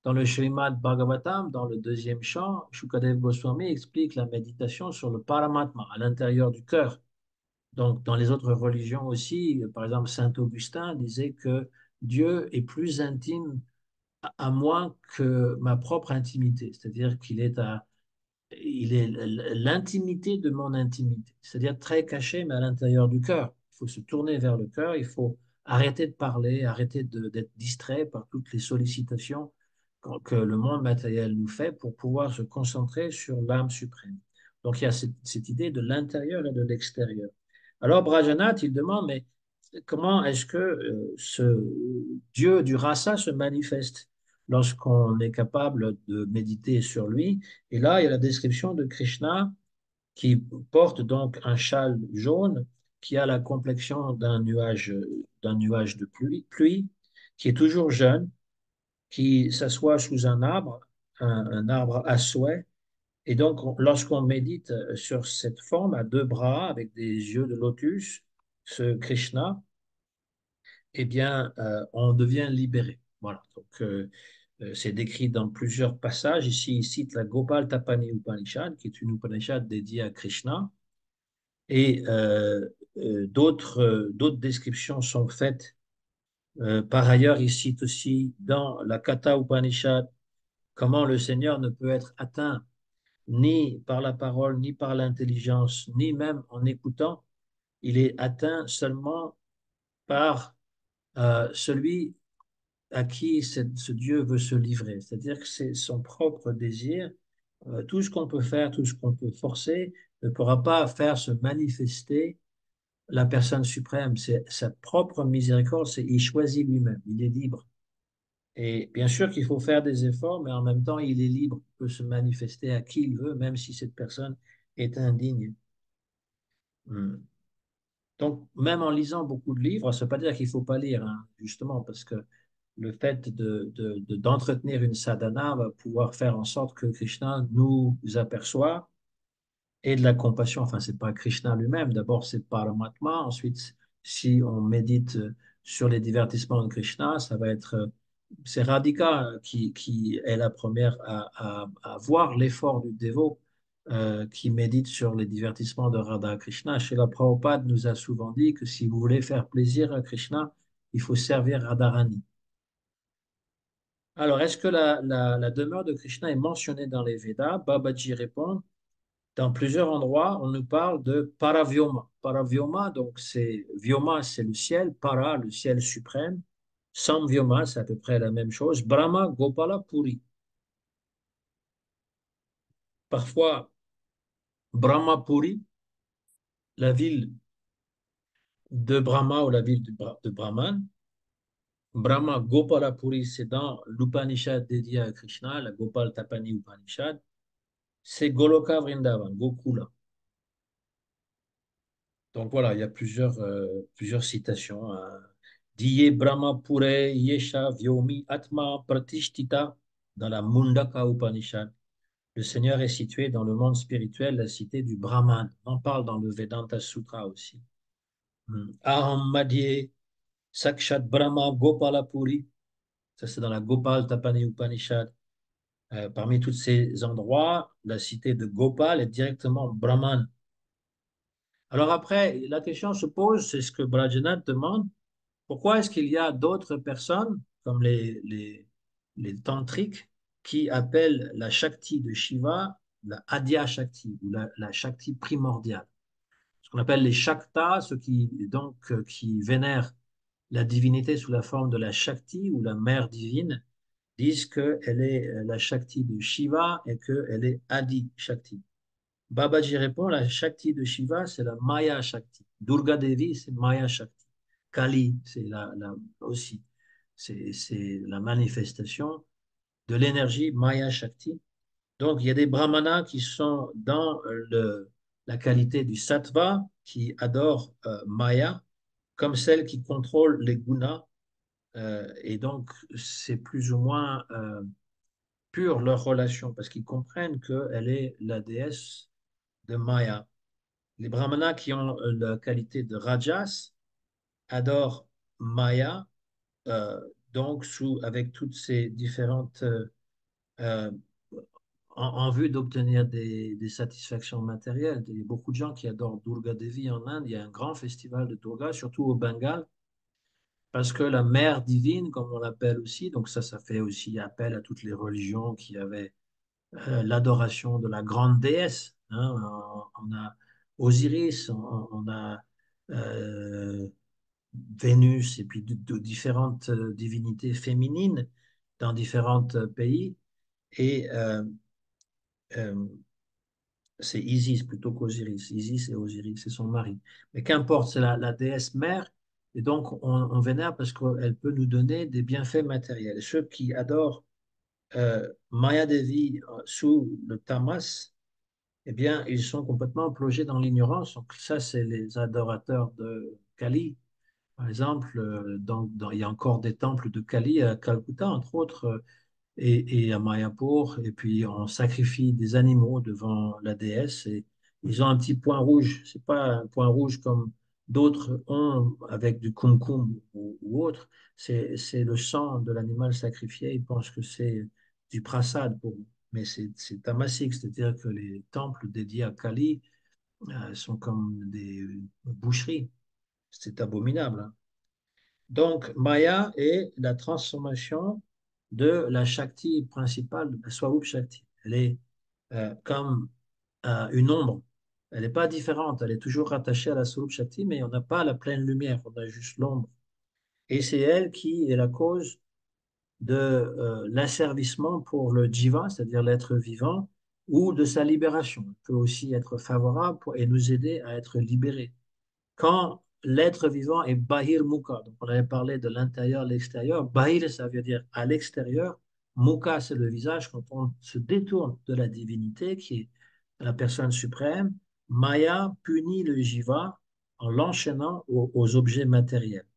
Dans le Srimad Bhagavatam, dans le deuxième chant, Shukadev Goswami explique la méditation sur le Paramatma, à l'intérieur du cœur. Donc, dans les autres religions aussi, par exemple, Saint Augustin disait que Dieu est plus intime à moi que ma propre intimité, c'est-à-dire il est l'intimité de mon intimité, c'est-à-dire très caché, mais à l'intérieur du cœur. Il faut se tourner vers le cœur, il faut arrêter de parler, d'être distrait par toutes les sollicitations que le monde matériel nous fait pour pouvoir se concentrer sur l'âme suprême. Donc il y a cette idée de l'intérieur et de l'extérieur. Alors Brajanath, il demande, mais comment est-ce que ce Dieu du rasa se manifeste lorsqu'on est capable de méditer sur lui? Et là, il y a la description de Krishna qui porte donc un châle jaune qui a la complexion d'un nuage de pluie, qui est toujours jeune, qui s'assoit sous un arbre à souhait. Et donc, lorsqu'on médite sur cette forme à deux bras avec des yeux de lotus, ce Krishna, eh bien, on devient libéré. Voilà. Donc, c'est décrit dans plusieurs passages. Ici, il cite la Gopal Tapani Upanishad, qui est une Upanishad dédiée à Krishna. Et d'autres descriptions sont faites. Par ailleurs, il cite aussi dans la Katha Upanishad comment le Seigneur ne peut être atteint ni par la parole, ni par l'intelligence, ni même en écoutant. Il est atteint seulement par celui à qui ce Dieu veut se livrer. C'est-à-dire que c'est son propre désir. Tout ce qu'on peut faire, tout ce qu'on peut forcer, ne pourra pas faire se manifester la personne suprême. C'est sa propre miséricorde, il choisit lui-même, il est libre. Et bien sûr qu'il faut faire des efforts, mais en même temps, il est libre, il peut se manifester à qui il veut, même si cette personne est indigne. Hmm. Donc, même en lisant beaucoup de livres, ça ne veut pas dire qu'il ne faut pas lire, hein, justement, parce que le fait d'entretenir une sadhana va pouvoir faire en sorte que Krishna nous aperçoit et de la compassion. Enfin, c'est pas Krishna lui-même. D'abord, c'est Paramatma. Ensuite, si on médite sur les divertissements de Krishna, ça va être c'est Radhika qui est la première à voir l'effort du dévot qui médite sur les divertissements de Radha Krishna. Srila Prabhupada nous a souvent dit que si vous voulez faire plaisir à Krishna, il faut servir Radharani. Alors, est-ce que la demeure de Krishna est mentionnée dans les Védas? Babaji répond, dans plusieurs endroits, on nous parle de Paravyoma. Paravyoma, donc c'est Vyoma, c'est le ciel, Para, le ciel suprême. Samvyoma, c'est à peu près la même chose. Brahma, Gopala, Puri. Parfois, Brahmapuri, la ville de Brahma ou la ville de Brahman. Brahma, Gopala, Puri, c'est dans l'Upanishad dédié à Krishna, la Gopal Tapani Upanishad. C'est Goloka Vrindavan, Gokula. Donc voilà, il y a plusieurs citations, hein. Diye Brahma Pure Yesha Vyomi Atma Pratishtita dans la Mundaka Upanishad. Le Seigneur est situé dans le monde spirituel, la cité du Brahman. On en parle dans le Vedanta Sutra aussi. Aham Madhye Sakshat Brahma Gopala Puri. Ça, c'est dans la Gopal Tapani Upanishad. Parmi tous ces endroits, la cité de Gopal est directement Brahman. Alors après, la question se pose, c'est ce que Brajanath demande, pourquoi est-ce qu'il y a d'autres personnes, comme les tantriques, qui appellent la Shakti de Shiva la Adya Shakti, ou la Shakti primordiale? Ce qu'on appelle les Shaktas, ceux qui vénèrent la divinité sous la forme de la Shakti ou la mère divine disent qu'elle est la Shakti de Shiva et qu'elle est Adi Shakti. Babaji répond, la Shakti de Shiva, c'est la Maya Shakti. Durga Devi, c'est Maya Shakti. Kali, c'est aussi, c'est la manifestation de l'énergie Maya Shakti. Donc, il y a des brahmanas qui sont dans la qualité du sattva, qui adorent Maya, comme celle qui contrôle les gunas. Et donc, c'est plus ou moins pur leur relation, parce qu'ils comprennent qu'elle est la déesse de Maya. Les brahmanas qui ont la qualité de rajas adorent Maya, euh, donc avec toutes ces différentes euh, en vue d'obtenir des satisfactions matérielles. Il y a beaucoup de gens qui adorent Durga Devi en Inde. Il y a un grand festival de Durga, surtout au Bengale, parce que la mère divine, comme on l'appelle aussi, donc ça fait aussi appel à toutes les religions qui avaient l'adoration de la grande déesse, hein. On a Osiris, on a euh, Vénus, et puis de différentes divinités féminines dans différents pays. Et euh, c'est Isis plutôt qu'Osiris. Isis et Osiris, c'est son mari. Mais qu'importe, c'est la déesse mère. Et donc, on vénère parce qu'elle peut nous donner des bienfaits matériels. Ceux qui adorent Maya Devi sous le tamas, eh bien, ils sont complètement plongés dans l'ignorance. Donc, ça, c'est les adorateurs de Kali. Par exemple, il y a encore des temples de Kali à Calcutta, entre autres, et à Mayapur, et puis on sacrifie des animaux devant la déesse et ils ont un petit point rouge. C'est pas un point rouge comme d'autres ont avec du kumkum ou autre. C'est le sang de l'animal sacrifié. Ils pensent que c'est du prasad pour eux. Mais c'est tamasique, c'est-à-dire que les temples dédiés à Kali sont comme des boucheries. C'est abominable, hein. Donc, Maya est la transformation de la Shakti principale, de la Swarup Shakti. Elle est comme une ombre. Elle n'est pas différente, elle est toujours rattachée à la Swarup Shakti, mais on n'a pas la pleine lumière, on a juste l'ombre. Et c'est elle qui est la cause de l'asservissement pour le jiva, c'est-à-dire l'être vivant, ou de sa libération. Elle peut aussi être favorable et nous aider à être libérés. Quand l'être vivant est Bahir Mukha, donc on avait parlé de l'intérieur, l'extérieur. Bahir, ça veut dire à l'extérieur. Mukha, c'est le visage. Quand on se détourne de la divinité, qui est la personne suprême, Maya punit le jiva en l'enchaînant aux objets matériels.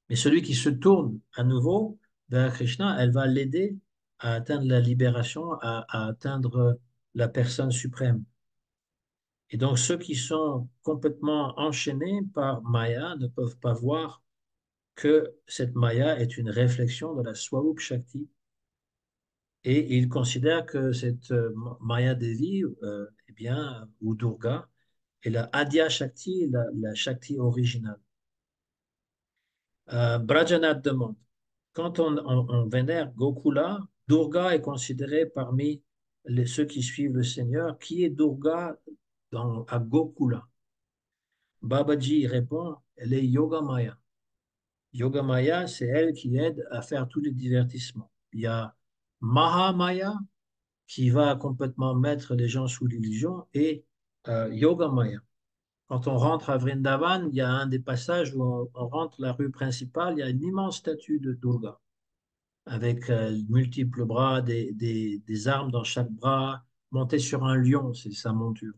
Mais celui qui se tourne à nouveau vers Krishna, elle va l'aider à atteindre la libération, à atteindre la personne suprême. Et donc, ceux qui sont complètement enchaînés par Maya ne peuvent pas voir que cette Maya est une réflexion de la Swarup Shakti. Et ils considèrent que cette Maya Devi, eh bien, ou Durga, est la Adya Shakti, la Shakti originale. Brajanath demande, quand on vénère Gokula, Durga est considérée parmi ceux qui suivent le Seigneur. Qui est Durga à Gokula? Babaji répond, elle est Yoga Maya. Yoga Maya, c'est elle qui aide à faire tous les divertissements. Il y a Mahamaya qui va complètement mettre les gens sous l'illusion et Yoga Maya. Quand on rentre à Vrindavan, il y a un des passages où on rentre la rue principale, il y a une immense statue de Durga avec multiples bras, des armes dans chaque bras, montée sur un lion, c'est sa monture.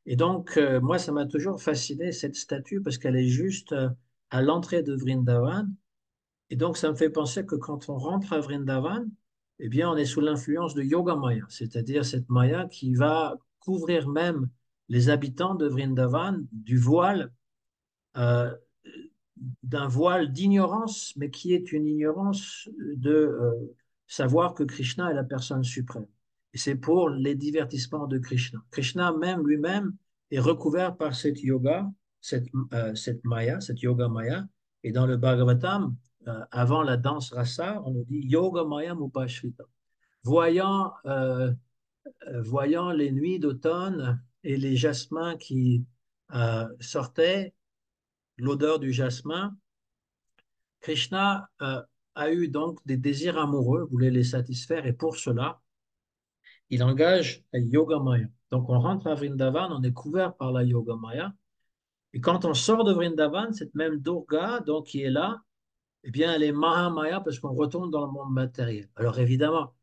Et donc, moi, ça m'a toujours fasciné, cette statue, parce qu'elle est juste à l'entrée de Vrindavan. Et donc, ça me fait penser que quand on rentre à Vrindavan, eh bien, on est sous l'influence de Yoga Maya, c'est-à-dire cette Maya qui va couvrir même les habitants de Vrindavan du voile, euh, d'un voile d'ignorance, mais qui est une ignorance de savoir que Krishna est la personne suprême. Et c'est pour les divertissements de Krishna. Krishna même lui-même est recouvert par cette yoga, cette maya, cette yoga maya. Et dans le Bhagavatam, avant la danse rasa, on nous dit yoga maya mupashrita. Voyant, voyant les nuits d'automne et les jasmins qui sortaient, l'odeur du jasmin. Krishna a eu donc des désirs amoureux, voulait les satisfaire, et pour cela, il engage la Yoga Maya. Donc on rentre à Vrindavan, on est couvert par la Yoga Maya, et quand on sort de Vrindavan, cette même Durga, donc qui est là, eh bien, elle est Mahamaya parce qu'on retourne dans le monde matériel. Alors évidemment,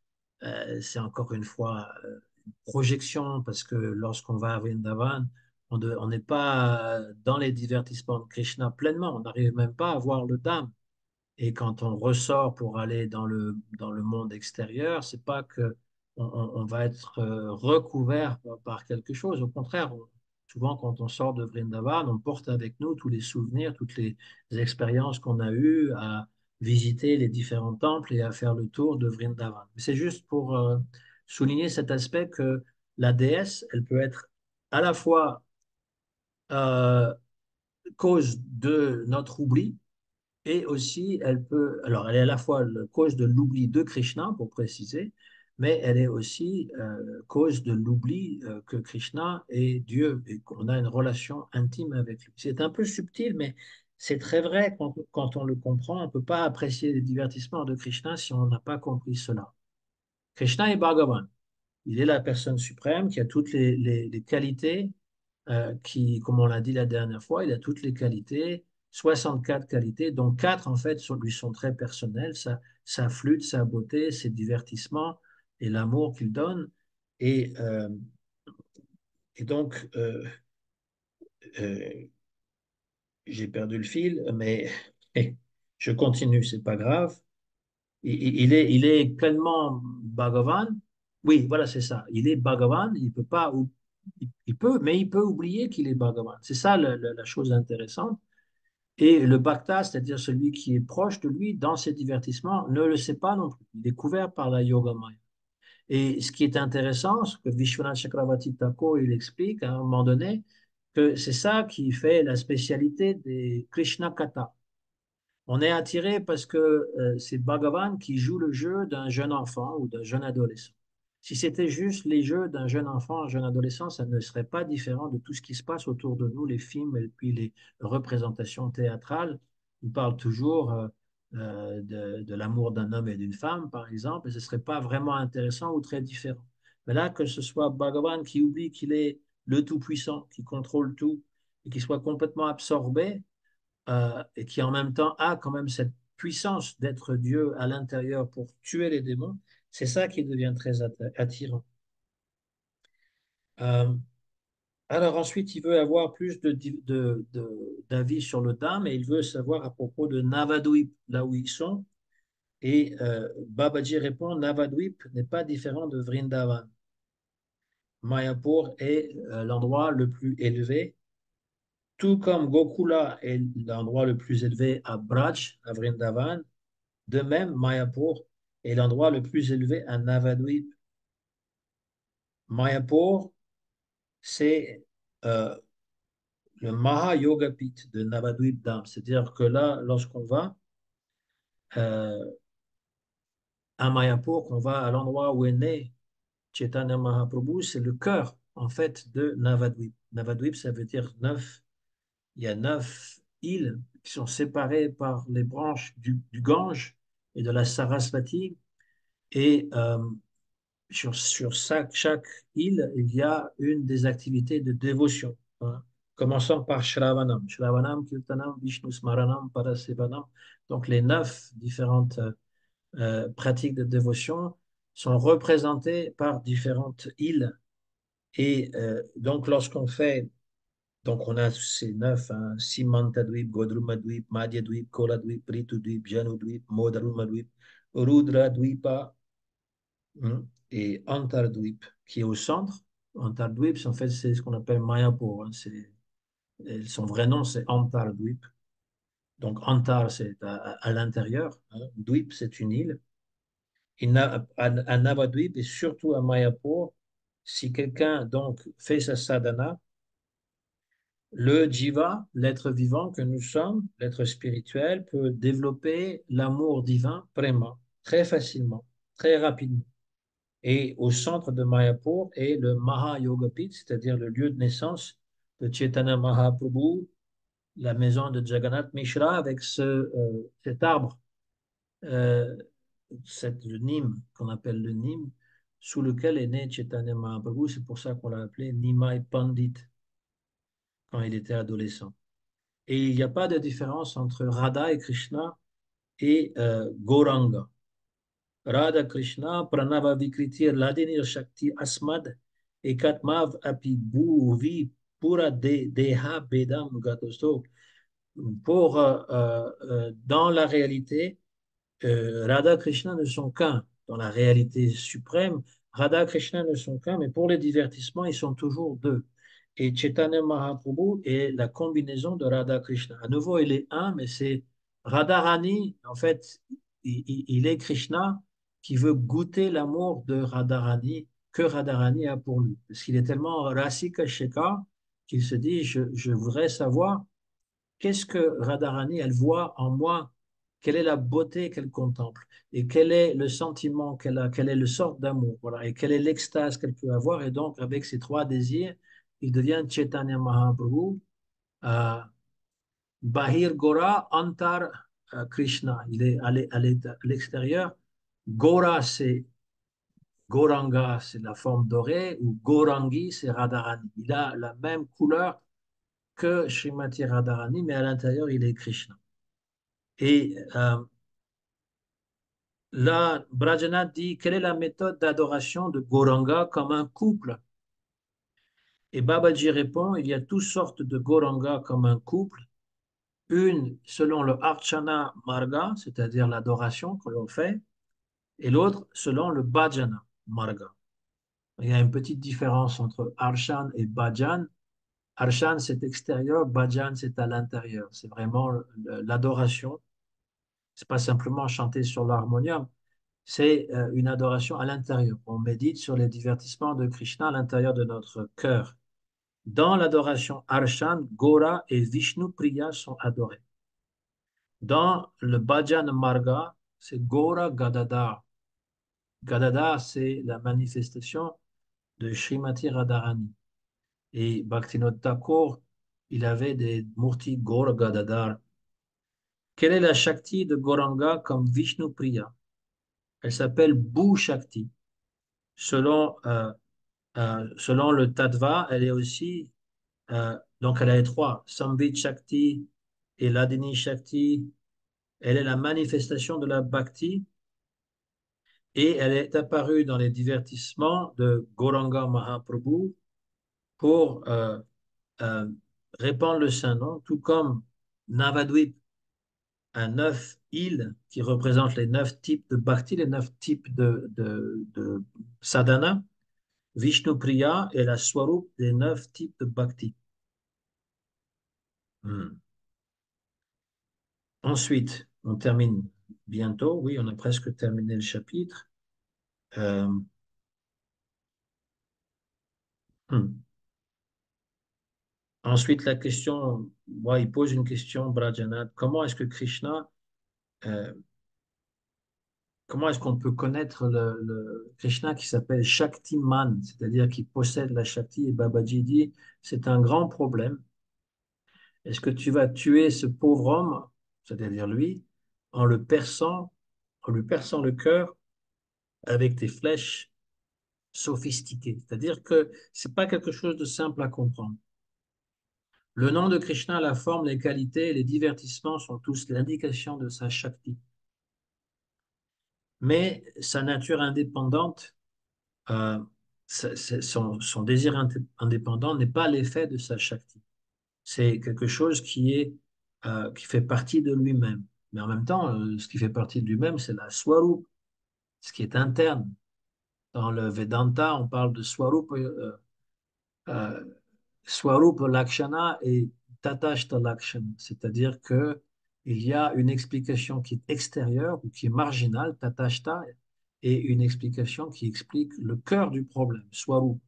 c'est encore une fois une projection parce que lorsqu'on va à Vrindavan, on n'est pas dans les divertissements de Krishna pleinement, on n'arrive même pas à voir le Dham. Et quand on ressort pour aller dans le monde extérieur, c'est pas que on va être recouvert par quelque chose. Au contraire, souvent quand on sort de Vrindavan, on porte avec nous tous les souvenirs, toutes les expériences qu'on a eues à visiter les différents temples et à faire le tour de Vrindavan. C'est juste pour souligner cet aspect que la déesse, elle peut être à la fois euh, cause de notre oubli, et aussi, elle peut, alors elle est à la fois la cause de l'oubli de Krishna, pour préciser, mais elle est aussi cause de l'oubli que Krishna est Dieu et qu'on a une relation intime avec lui. C'est un peu subtil, mais c'est très vrai quand on le comprend. On ne peut pas apprécier les divertissements de Krishna si on n'a pas compris cela. Krishna est Bhagavan. Il est la personne suprême qui a toutes les qualités qui, comme on l'a dit la dernière fois, il a toutes les qualités, 64 qualités, dont 4 en fait lui sont très personnelles, sa flûte, sa beauté, ses divertissements et l'amour qu'il donne. Et, euh, et donc, euh, j'ai perdu le fil, mais je continue, c'est pas grave. Il est pleinement Bhagavan. Oui, voilà, c'est ça. Il est Bhagavan. Il peut pas, il peut, mais il peut oublier qu'il est Bhagavan. C'est ça la chose intéressante. Et le bhakta, c'est-à-dire celui qui est proche de lui dans ses divertissements, ne le sait pas non plus. Il est couvert par la yoga maya. Et ce qui est intéressant, ce que Vishwanath Chakravarti Thakur il explique à un moment donné, que c'est ça qui fait la spécialité des Krishna Kata. On est attiré parce que c'est Bhagavan qui joue le jeu d'un jeune enfant ou d'un jeune adolescent. Si c'était juste les jeux d'un jeune enfant, un jeune adolescent, ça ne serait pas différent de tout ce qui se passe autour de nous, les films et puis les représentations théâtrales. On parle toujours de l'amour d'un homme et d'une femme, par exemple, et ce ne serait pas vraiment intéressant ou très différent. Mais là, que ce soit Bhagavan qui oublie qu'il est le Tout-Puissant, qui contrôle tout, et qui soit complètement absorbé, et qui en même temps a quand même cette puissance d'être Dieu à l'intérieur pour tuer les démons, c'est ça qui devient très attirant. Euh, alors ensuite, il veut avoir plus d'avis sur le Dham et il veut savoir à propos de Navadvip, là où ils sont. Et Babaji répond, Navadvip n'est pas différent de Vrindavan. Mayapur est l'endroit le plus élevé, tout comme Gokula est l'endroit le plus élevé à Braj, à Vrindavan. De même, Mayapur est l'endroit le plus élevé à Navadvip. Mayapur, c'est euh, le Mahayogapit de Navadvip Dham. C'est-à-dire que là, lorsqu'on va euh, à Mayapur, qu'on va à l'endroit où est né Chaitanya Mahaprabhu, c'est le cœur, en fait, de Navadvip. Navadvip, ça veut dire neuf. Il y a 9 îles qui sont séparées par les branches du Gange et de la Sarasvati. Et sur chaque île, il y a une des activités de dévotion, hein. Commençons par Shravanam. Shravanam, Kirtanam, Vishnu Smaranam, Parasevanam. Donc les 9 différentes pratiques de dévotion sont représentées par différentes îles. Et donc lorsqu'on fait, donc on a ces 9, hein, Simantadvip, Godrumadvip, Madhyadvip, Koladvip, Ritudvip, Janudvip, Modarumadvip, Rudradvipa, et Antardwip, qui est au centre. Antardwip, en fait, c'est ce qu'on appelle Mayapur, hein. Son vrai nom, c'est Antardwip. Donc, Antar, c'est à l'intérieur, hein. Dwip, c'est une île. Et à Navadvip et surtout à Mayapur, si quelqu'un donc fait sa sadhana, le jiva, l'être vivant que nous sommes, l'être spirituel, peut développer l'amour divin, prema, très facilement, très rapidement. Et au centre de Mayapur est le Mahayogapit, c'est-à-dire le lieu de naissance de Chaitanya Mahaprabhu. la maison de Jagannath Mishra avec cet arbre, euh, le Nîmes, qu'on appelle le Nîmes, sous lequel est né Chaitanya Mahaprabhu. C'est pour ça qu'on l'a appelé Nimai Pandit quand il était adolescent. Et il n'y a pas de différence entre Radha et Krishna et Gauranga. Radha Krishna, Pranava Vikritir, Ladinir Shakti Asmad, et Katmav Api Bhuvi Pura Deha Bedam Gatosto. Dans la réalité, Radha Krishna ne sont qu'un. Dans la réalité suprême, Radha Krishna ne sont qu'un, mais pour les divertissements, ils sont toujours deux. Et Chaitanya Mahaprabhu est la combinaison de Radha Krishna. À nouveau, il est un, mais c'est Radharani. En fait, il est Krishna qui veut goûter l'amour de Radharani que Radharani a pour lui. Parce qu'il est tellement Rasika Shekha qu'il se dit, je voudrais savoir qu'est-ce que Radharani, elle voit en moi? Quelle est la beauté qu'elle contemple? Et quel est le sentiment qu'elle a? Quelle est le sort d'amour? Voilà. Et quelle est l'extase qu'elle peut avoir? Et donc, avec ces trois désirs, il devient Chaitanya Mahaprabhu, euh, Bahir Gora, Antar Krishna. Il est à l'extérieur. Gora, c'est Goranga, c'est la forme dorée, ou Gorangi, c'est Radharani. Il a la même couleur que Srimati Radharani, mais à l'intérieur, il est Krishna. Et là, Brajanath dit, quelle est la méthode d'adoration de Goranga comme un couple? Et Babaji répond, il y a toutes sortes de Goranga comme un couple. Une selon le Archana Marga, c'est-à-dire l'adoration que l'on fait, et l'autre selon le Bhajana Marga. Il y a une petite différence entre Arshan et Bhajan. Arshan, c'est extérieur, Bhajan, c'est à l'intérieur. C'est vraiment l'adoration. C'est pas simplement chanter sur l'harmonium. C'est une adoration à l'intérieur. On médite sur les divertissements de Krishna à l'intérieur de notre cœur. Dans l'adoration Arshan, Gora et Vishnu Priya sont adorés. Dans le Bhajan Marga, c'est Gora Gadadhar. Gadadhar, c'est la manifestation de Srimati Radharani. Et Bhaktivinoda Thakur, il avait des murtis Gora Gadadhar. Quelle est la Shakti de Goranga comme Vishnu Priya? Elle s'appelle Bhu Shakti. Selon selon le Tattva, elle est aussi, donc elle a les trois, Sambit Shakti et Ladini Shakti. Elle est la manifestation de la Bhakti et elle est apparue dans les divertissements de Gauranga Mahaprabhu pour euh, répandre le Saint-Nom, tout comme Navadvip, un neuf îles qui représente les neuf types de Bhakti, les neuf types de sadhana. Vishnu Priya est la swarup des neuf types de Bhakti. Hmm. Ensuite, on termine bientôt. Oui, on a presque terminé le chapitre. Euh, hmm. Ensuite, la question, moi, il pose une question, Brajanath. Euh, Comment est-ce qu'on peut connaître le Krishna qui s'appelle Shaktiman, c'est-à-dire qui possède la Shakti? Et Babaji dit, c'est un grand problème. Est-ce que tu vas tuer ce pauvre homme, c'est-à-dire lui, en le perçant, en lui perçant le cœur avec tes flèches sophistiquées? C'est-à-dire que c'est pas quelque chose de simple à comprendre. Le nom de Krishna, la forme, les qualités et les divertissements sont tous l'indication de sa Shakti. Mais sa nature indépendante, euh, son désir indépendant n'est pas l'effet de sa Shakti. C'est quelque chose qui fait partie de lui-même. Mais en même temps, ce qui fait partie de lui-même, c'est la Swarup, ce qui est interne. Dans le Vedanta, on parle de Swarup, euh, Swarup Lakshana et Tatashta Lakshana, c'est-à-dire que il y a une explication qui est extérieure ou qui est marginale, Tatashta, et une explication qui explique le cœur du problème, Swarup.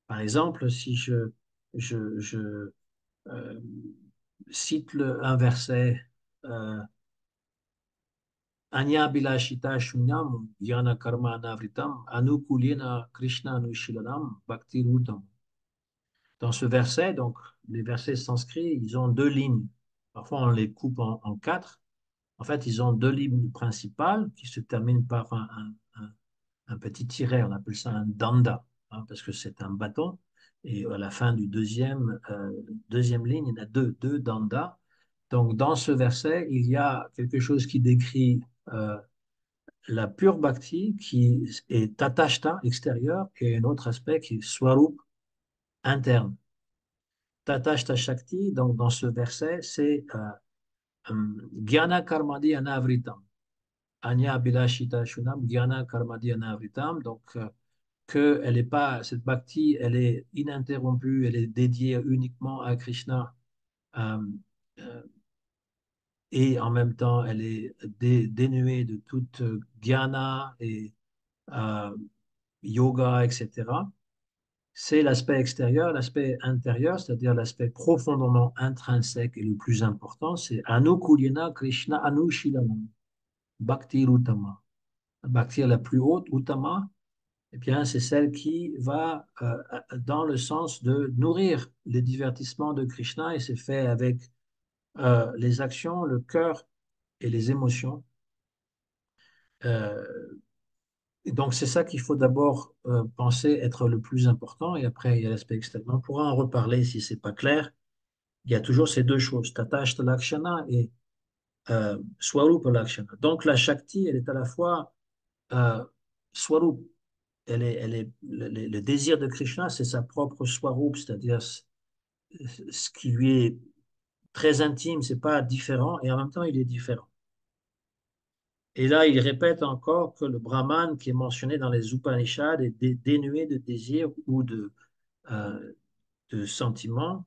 Par exemple, si je euh, cite un verset, euh, Anya Bilashita Shunyam Jnana Karma Anavritam Anukulina Krishna Anushilanam Bhakti Rutam. Dans ce verset, donc les versets sanscrits, ils ont deux lignes. Parfois, on les coupe en quatre. En fait, ils ont deux lignes principales qui se terminent par un petit tiret. On appelle ça un danda, hein, parce que c'est un bâton. Et à la fin du deuxième ligne, il y en a deux dandas. Donc, dans ce verset, il y a quelque chose qui décrit la pure bhakti, qui est tatashta, extérieur, et un autre aspect qui est swarup, interne. Tatashta Shakti, donc dans ce verset, c'est Jnana Karmadi Anavritam. Anya Bilashita Shunam, Jnana Karmadi Anavritam. Donc, que elle est pas, cette bhakti, elle est ininterrompue, elle est dédiée uniquement à Krishna. euh, euh, et en même temps, elle est dénuée de toute jnana et euh, yoga, etc. C'est l'aspect extérieur, l'aspect intérieur, c'est-à-dire l'aspect profondément intrinsèque et le plus important, c'est Anukulina Krishna Anushilana, Bhakti Uttama. La Bhakti la plus haute, Uttama, eh bien, c'est celle qui va dans le sens de nourrir les divertissements de Krishna et c'est fait avec les actions, le cœur et les émotions. Euh, et donc, c'est ça qu'il faut d'abord penser être le plus important et après, il y a l'aspect extérieur. On pourra en reparler si c'est pas clair. Il y a toujours ces deux choses, Tatashta Lakshana et Swarupa Lakshana. Donc, la Shakti, elle est à la fois euh, Swarup, le désir de Krishna, c'est sa propre Swarup, c'est-à-dire ce qui lui est très intime, c'est pas différent, et en même temps, il est différent. Et là, il répète encore que le Brahman qui est mentionné dans les Upanishads est dénué de désir ou euh, de sentiments,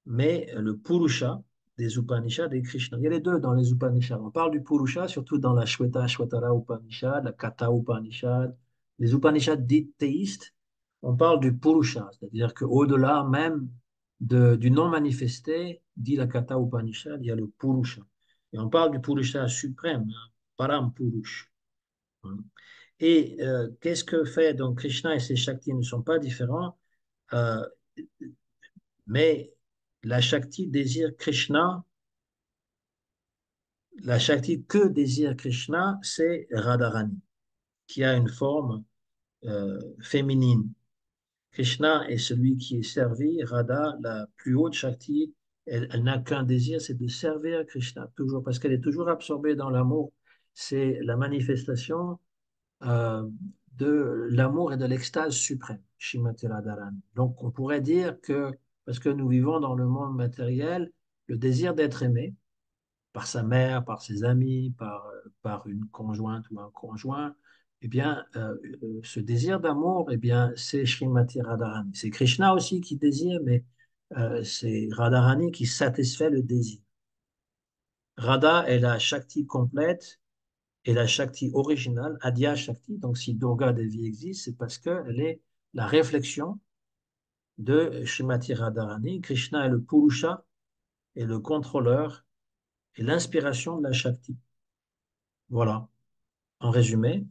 mais le Purusha des Upanishads est Krishna. Il y a les deux dans les Upanishads. On parle du Purusha surtout dans la Shweta Upanishad, la Katha Upanishad, les Upanishads dites théistes. On parle du Purusha, c'est-à-dire qu'au-delà même du non manifesté, dit la Katha Upanishad, il y a le Purusha. Et on parle du Purusha suprême, hein, Param Purush. Et qu'est-ce que fait donc Krishna et ses Shaktis ne sont pas différents, euh, mais la Shakti désire Krishna. La Shakti que désire Krishna, c'est Radharani, qui a une forme féminine. Krishna est celui qui est servi. Radha, la plus haute Shakti, elle n'a qu'un désir, c'est de servir Krishna, toujours, parce qu'elle est toujours absorbée dans l'amour. C'est la manifestation euh, de l'amour et de l'extase suprême, Shrimati Radharani. Donc, on pourrait dire que, parce que nous vivons dans le monde matériel, le désir d'être aimé, par sa mère, par ses amis, par une conjointe ou un conjoint, eh bien, ce désir d'amour, eh bien, c'est Srimati Radharani. C'est Krishna aussi qui désire, mais c'est Radharani qui satisfait le désir. Radha est la Shakti complète et la Shakti originale, Adya Shakti. Donc, si Durga Devi existe, c'est parce qu'elle est la réflexion de Srimati Radharani. Krishna est le Purusha et le contrôleur et l'inspiration de la Shakti. Voilà, en résumé.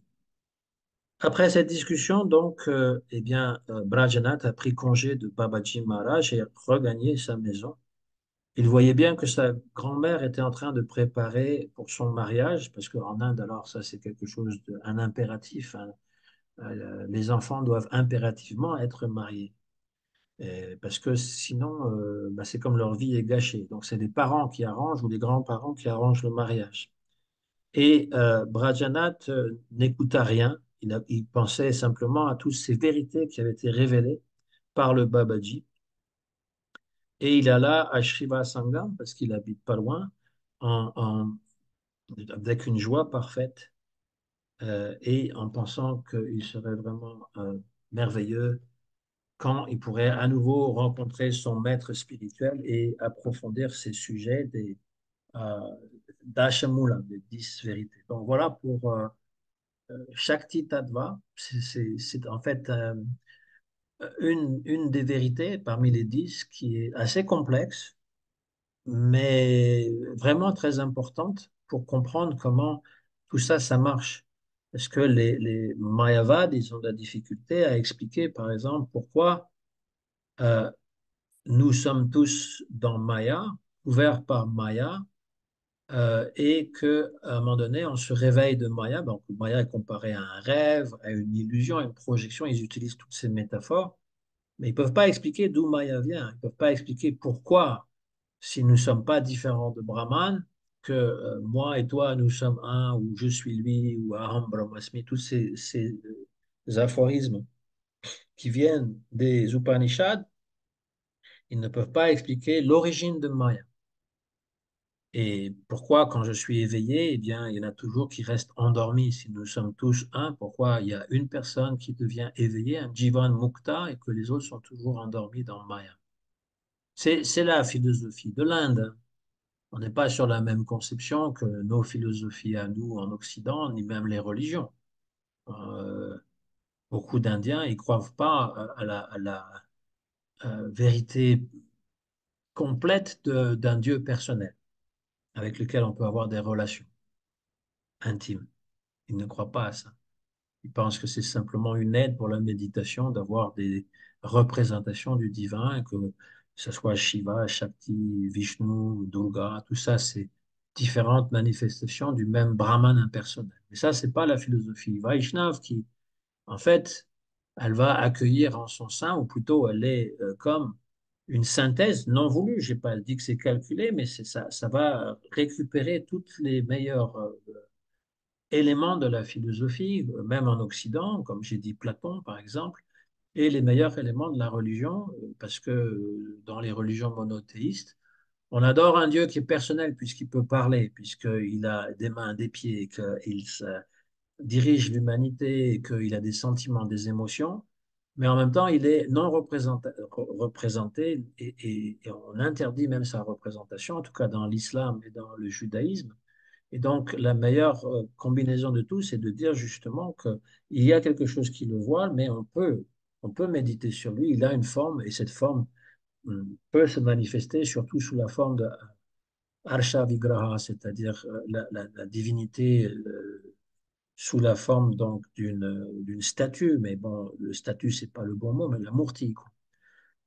Après cette discussion, donc, eh bien, Brajanath a pris congé de Babaji Maharaj et regagné sa maison. Il voyait bien que sa grand-mère était en train de préparer pour son mariage, parce qu'en Inde, alors ça, c'est quelque chose un impératif, hein. Les enfants doivent impérativement être mariés, parce que sinon, bah, c'est comme leur vie est gâchée. Donc, c'est les parents qui arrangent ou les grands-parents qui arrangent le mariage. Et Brajanath n'écouta rien. Il pensait simplement à toutes ces vérités qui avaient été révélées par le Babaji. Et il alla à Srivasangam, parce qu'il habite pas loin, en- en- avec une joie parfaite et en pensant qu'il serait vraiment merveilleux quand il pourrait à nouveau rencontrer son maître spirituel et approfondir ces sujets euh, d'Ashamula, des 10 vérités. Donc voilà pour Shakti Tattva, c'est en fait une des vérités parmi les 10 qui est assez complexe, mais vraiment très importante pour comprendre comment tout ça, ça marche. Parce que les Mayavad, ils ont de la difficulté à expliquer, par exemple, pourquoi euh, nous sommes tous dans Maya, ouvert par Maya et que à un moment donné, on se réveille de Maya. Donc, Maya est comparé à un rêve, à une illusion, à une projection. Ils utilisent toutes ces métaphores, mais ils ne peuvent pas expliquer d'où Maya vient. Ils ne peuvent pas expliquer pourquoi, si nous ne sommes pas différents de Brahman, que moi et toi, nous sommes un, ou je suis lui, ou Aham Brahmasmi, tous ces aphorismes qui viennent des Upanishads, ils ne peuvent pas expliquer l'origine de Maya. Et pourquoi, quand je suis éveillé, eh bien, il y en a toujours qui restent endormis. Si nous sommes tous un, pourquoi il y a une personne qui devient éveillée, un Jivan Mukta, et que les autres sont toujours endormis dans Maya? C'est la philosophie de l'Inde. On n'est pas sur la même conception que nos philosophies à nous en Occident, ni même les religions. Euh, Beaucoup d'Indiens, ils ne croient pas à la vérité complète d'un Dieu personnel avec lequel on peut avoir des relations intimes. Ils ne croient pas à ça. Ils pensent que c'est simplement une aide pour la méditation d'avoir des représentations du divin, que ce soit Shiva, Shakti, Vishnu, Durga, tout ça, c'est différentes manifestations du même Brahman impersonnel. Mais ça, c'est pas la philosophie Vaishnav qui, en fait, elle va accueillir en son sein, ou plutôt elle est comme une synthèse non voulue. J'ai pas dit que c'est calculé, mais c'est ça, ça va récupérer toutes les meilleures éléments de la philosophie, même en Occident, comme j'ai dit Platon par exemple, et les meilleurs éléments de la religion, parce que dans les religions monothéistes, on adore un Dieu qui est personnel puisqu'il peut parler, puisqu'il a des mains, des pieds, qu'il dirige l'humanité, qu'il a des sentiments, des émotions, mais en même temps, il est non représenté et on interdit même sa représentation, en tout cas dans l'islam et dans le judaïsme. Et donc, la meilleure combinaison de tout, c'est de dire justement qu'il y a quelque chose qui le voile, mais on peut méditer sur lui. Il a une forme, et cette forme peut se manifester surtout sous la forme de Arsha Vigraha, c'est-à-dire la divinité sous la forme donc d'une statue. Mais bon, le statue, c'est pas le bon mot, mais la murti, quoi.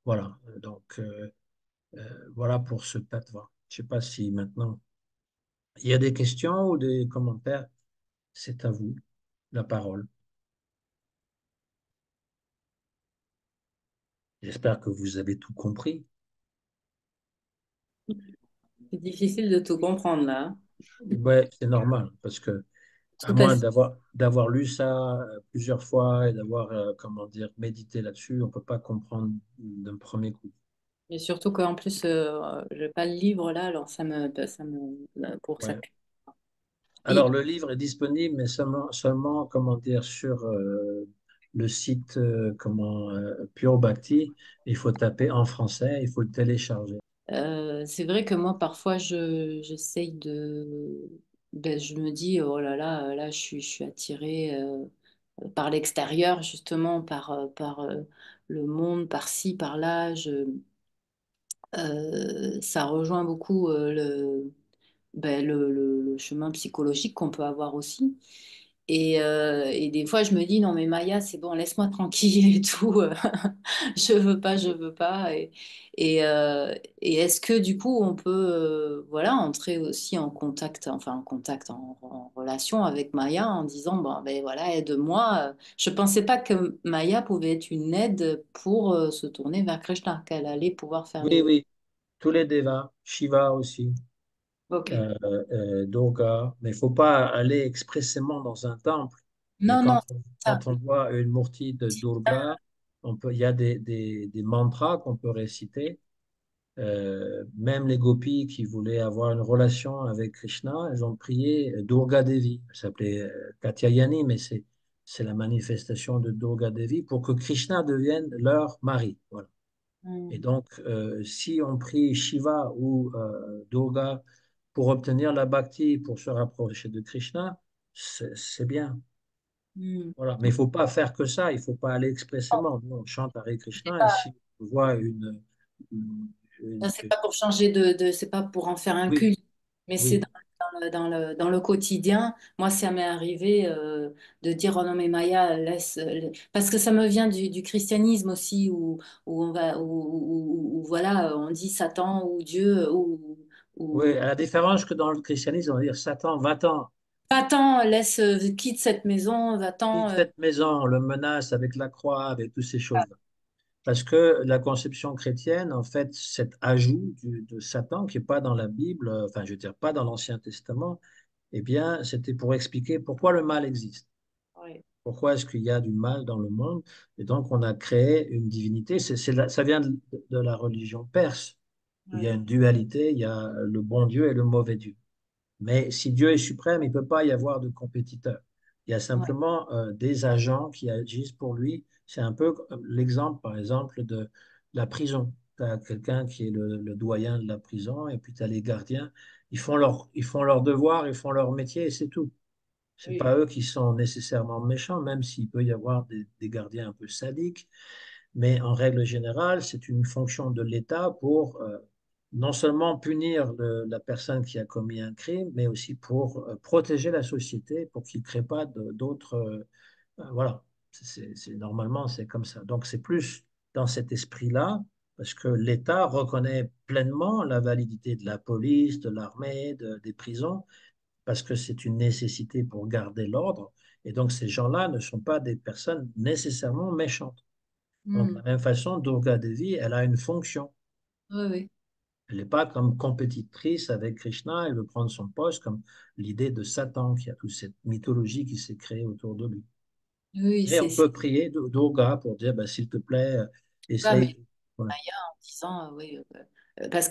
Voilà. Donc, voilà pour ce tattva. Je sais pas si maintenant il y a des questions ou des commentaires. C'est à vous la parole. J'espère que vous avez tout compris. C'est difficile de tout comprendre là, hein. Ouais, c'est normal, parce que à Tout à moins fait. d'avoir lu ça plusieurs fois et d'avoir, comment dire, médité là-dessus, on ne peut pas comprendre d'un premier coup. Et surtout qu'en plus, je n'ai pas le livre là, alors pour que ça. Ouais. Et Alors, le livre est disponible, mais seulement comment dire, sur le site Pure Bhakti. Il faut taper en français, il faut le télécharger. c'est vrai que moi, parfois, j'essaye ben, je me dis, oh là, je suis attirée par l'extérieur, justement, par le monde, par ci, par là. Ça rejoint beaucoup ben, le chemin psychologique qu'on peut avoir aussi. Et des fois, je me dis, non, mais Maya, c'est bon, laisse-moi tranquille et tout. Je veux pas, je veux pas. Et, euh, et est-ce que du coup, on peut voilà, entrer aussi en contact, enfin en contact, en relation avec Maya en disant, bon, ben voilà, aide-moi. Je pensais pas que Maya pouvait être une aide pour se tourner vers Krishna, qu'elle allait pouvoir faire Oui, les... oui, tous les devas, Shiva aussi, Ok. Durga, mais il ne faut pas aller expressément dans un temple. Mais Non, non, ça. quand on voit une murti de Durga, il y a des mantras qu'on peut réciter. Même les gopis qui voulaient avoir une relation avec Krishna, elles ont prié Durga Devi. Elle s'appelait Katyayani, mais c'est la manifestation de Durga Devi pour que Krishna devienne leur mari. Voilà. Et Hmm, donc, si on prie Shiva ou Durga pour obtenir la bhakti, pour se rapprocher de Krishna, c'est bien. hmm. Voilà. Mais il ne faut pas faire que ça, il ne faut pas aller expressément. Nous, on chante Hare Krishna et si on voit une, Ça, une- c'est pas pour changer c'est pas pour en faire un Oui, culte, mais c'est oui, dans le quotidien. Moi, ça m'est arrivé de dire, oh non, mais Maya, laisse, parce que ça me vient du christianisme aussi, où on va, où, voilà, on dit Satan ou Dieu, Oui, Ou à la différence que dans le christianisme, on va dire Satan, va-t'en, va-t'en, laisse, quitte cette maison, va-t'en. quitte cette maison, on le menace avec la croix, avec toutes ces choses-là. Parce que la conception chrétienne, en fait, cet ajout de Satan qui n'est pas dans la Bible, enfin, je veux dire, pas dans l'Ancien Testament, eh bien, c'était pour expliquer pourquoi le mal existe. Ouais, Pourquoi est-ce qu'il y a du mal dans le monde? Et donc, on a créé une divinité. Ça vient de la religion perse, où il y a ouais, une dualité, il y a le bon Dieu et le mauvais Dieu. Mais si Dieu est suprême, il ne peut pas y avoir de compétiteurs. Il y a ouais, simplement des agents qui agissent pour lui. C'est un peu l'exemple, par exemple, de la prison. Tu as quelqu'un qui est le doyen de la prison, et puis tu as les gardiens. Ils font leur devoir, ils font leur métier, et c'est tout. C'est oui, pas eux qui sont nécessairement méchants, même s'il peut y avoir des gardiens un peu sadiques. Mais en règle générale, c'est une fonction de l'État pour non seulement punir la personne qui a commis un crime, mais aussi pour protéger la société, pour qu'il ne crée pas d'autres. Voilà, normalement, c'est comme ça. Donc, c'est plus dans cet esprit-là, parce que l'État reconnaît pleinement la validité de la police, de l'armée, des prisons, parce que c'est une nécessité pour garder l'ordre. Et donc, ces gens-là ne sont pas des personnes nécessairement méchantes. Donc, de hmm, la même façon, Durga Devi, elle a une fonction. ouais, ouais. Elle n'est pas comme compétitrice avec Krishna, elle veut prendre son poste comme l'idée de Satan, qui a toute cette mythologie qui s'est créée autour de lui. Oui, Et on peut prier Durga pour dire, bah, s'il te plaît, pas, mais essaye. Voilà. Maya en disant, oui, parce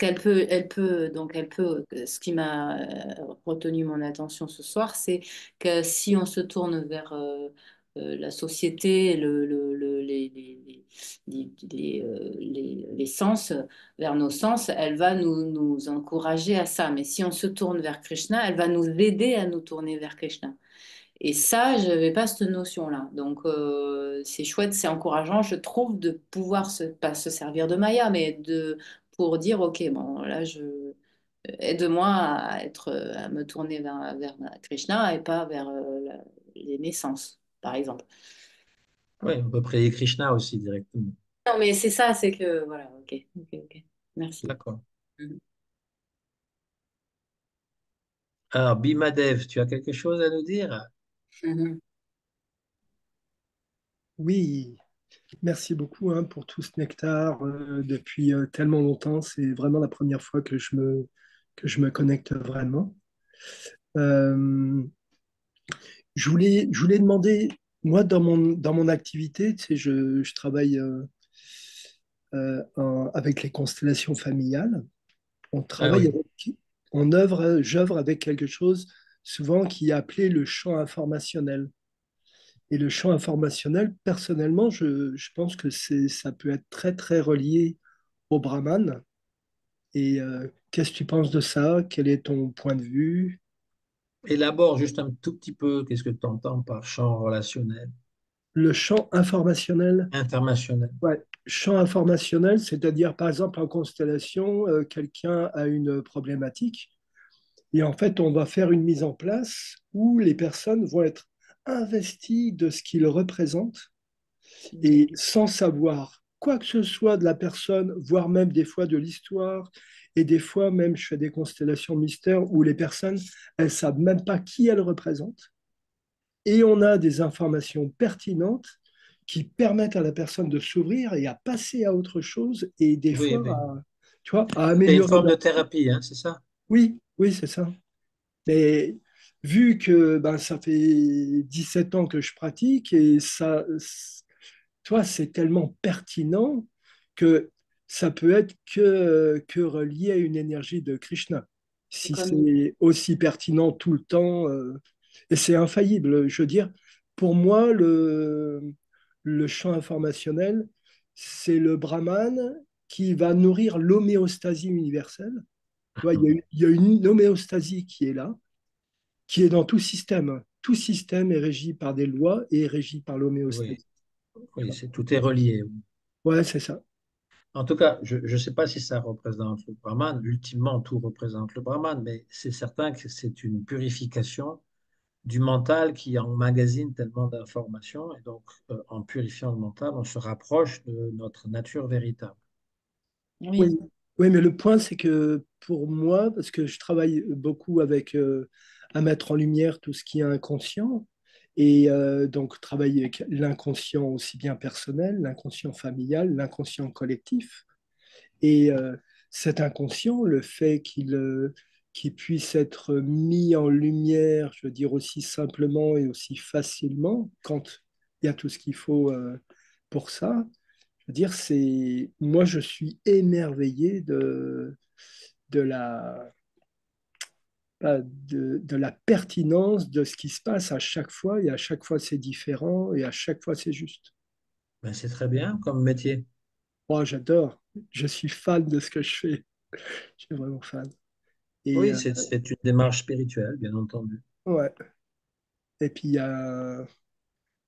donc elle peut, ce qui m'a retenu mon attention ce soir, c'est que si on se tourne vers la société, les sens, vers nos sens, elle va nous encourager à ça. Mais si on se tourne vers Krishna, elle va nous aider à nous tourner vers Krishna. Et ça, je n'avais pas cette notion-là. Donc, c'est chouette, c'est encourageant, je trouve, de pouvoir pas se servir de Maya, mais pour dire, OK, bon, là, aide-moi à me tourner vers Krishna et pas vers les naissances, par exemple. Oui, on peut prier Krishna aussi directement. Non, mais c'est ça, c'est que, voilà, OK, OK, OK. Merci. D'accord. Mhm. Alors, Bimadev, tu as quelque chose à nous dire? Mhm. Oui, merci beaucoup hein, pour tout ce nectar depuis tellement longtemps. C'est vraiment la première fois que je me connecte vraiment. Euh, je voulais demander, moi, dans mon activité, tu sais, je travaille avec les constellations familiales. On Ah travaille oui. avec, j'œuvre avec quelque chose souvent qui est appelé le champ informationnel. Et le champ informationnel, personnellement, je pense que ça peut être très, très relié au Brahman. Et qu'est-ce que tu penses de ça? Quel est ton point de vue? Élabore juste un tout petit peu, qu'est-ce que tu entends par champ relationnel, Le champ informationnel, international? ouais, champ informationnel, c'est-à-dire par exemple en constellation, quelqu'un a une problématique et en fait on va faire une mise en place où les personnes vont être investies de ce qu'ils représentent et sans savoir quoi que ce soit de la personne, voire même des fois de l'histoire, et des fois même je fais des constellations mystères où les personnes, elles savent même pas qui elles représentent, et on a des informations pertinentes qui permettent à la personne de s'ouvrir et à passer à autre chose, et des Oui, fois, oui. tu vois, à C'est une améliorer forme la... de thérapie, hein, c'est ça? Oui, oui, c'est ça. Mais vu que ben, ça fait 17 ans que je pratique et ça, toi, c'est tellement pertinent que ça peut être que relié à une énergie de Krishna. C'est Si comme, c'est aussi pertinent tout le temps, et c'est infaillible. Je veux dire, pour moi, le champ informationnel, c'est le Brahman qui va nourrir l'homéostasie universelle. Tu vois, il y a une homéostasie qui est là, qui est dans tout système. Tout système est régi par des lois et est régi par Oui, l'homéostasie. Tu oui, vois. tout est relié. Ouais, c'est ça. En tout cas, je ne sais pas si ça représente le Brahman. Ultimement, tout représente le Brahman, mais c'est certain que c'est une purification du mental qui emmagasine tellement d'informations. Et donc, en purifiant le mental, on se rapproche de notre nature véritable. oui, Oui, Oui, mais le point, c'est que pour moi, parce que je travaille beaucoup avec à mettre en lumière tout ce qui est inconscient, et donc travailler avec l'inconscient aussi bien personnel, l'inconscient familial, l'inconscient collectif. Et cet inconscient, le fait qu'il puisse être mis en lumière, je veux dire aussi simplement et aussi facilement, quand il y a tout ce qu'il faut pour ça, je veux dire, c'est moi je suis émerveillé de la de la pertinence de ce qui se passe à chaque fois, et à chaque fois c'est différent, et à chaque fois c'est juste. Ben, c'est très bien comme métier. Moi, j'adore, je suis fan de ce que je fais, je suis vraiment fan. Et Oui, c'est une démarche spirituelle, bien entendu. ouais. Et puis, il y a,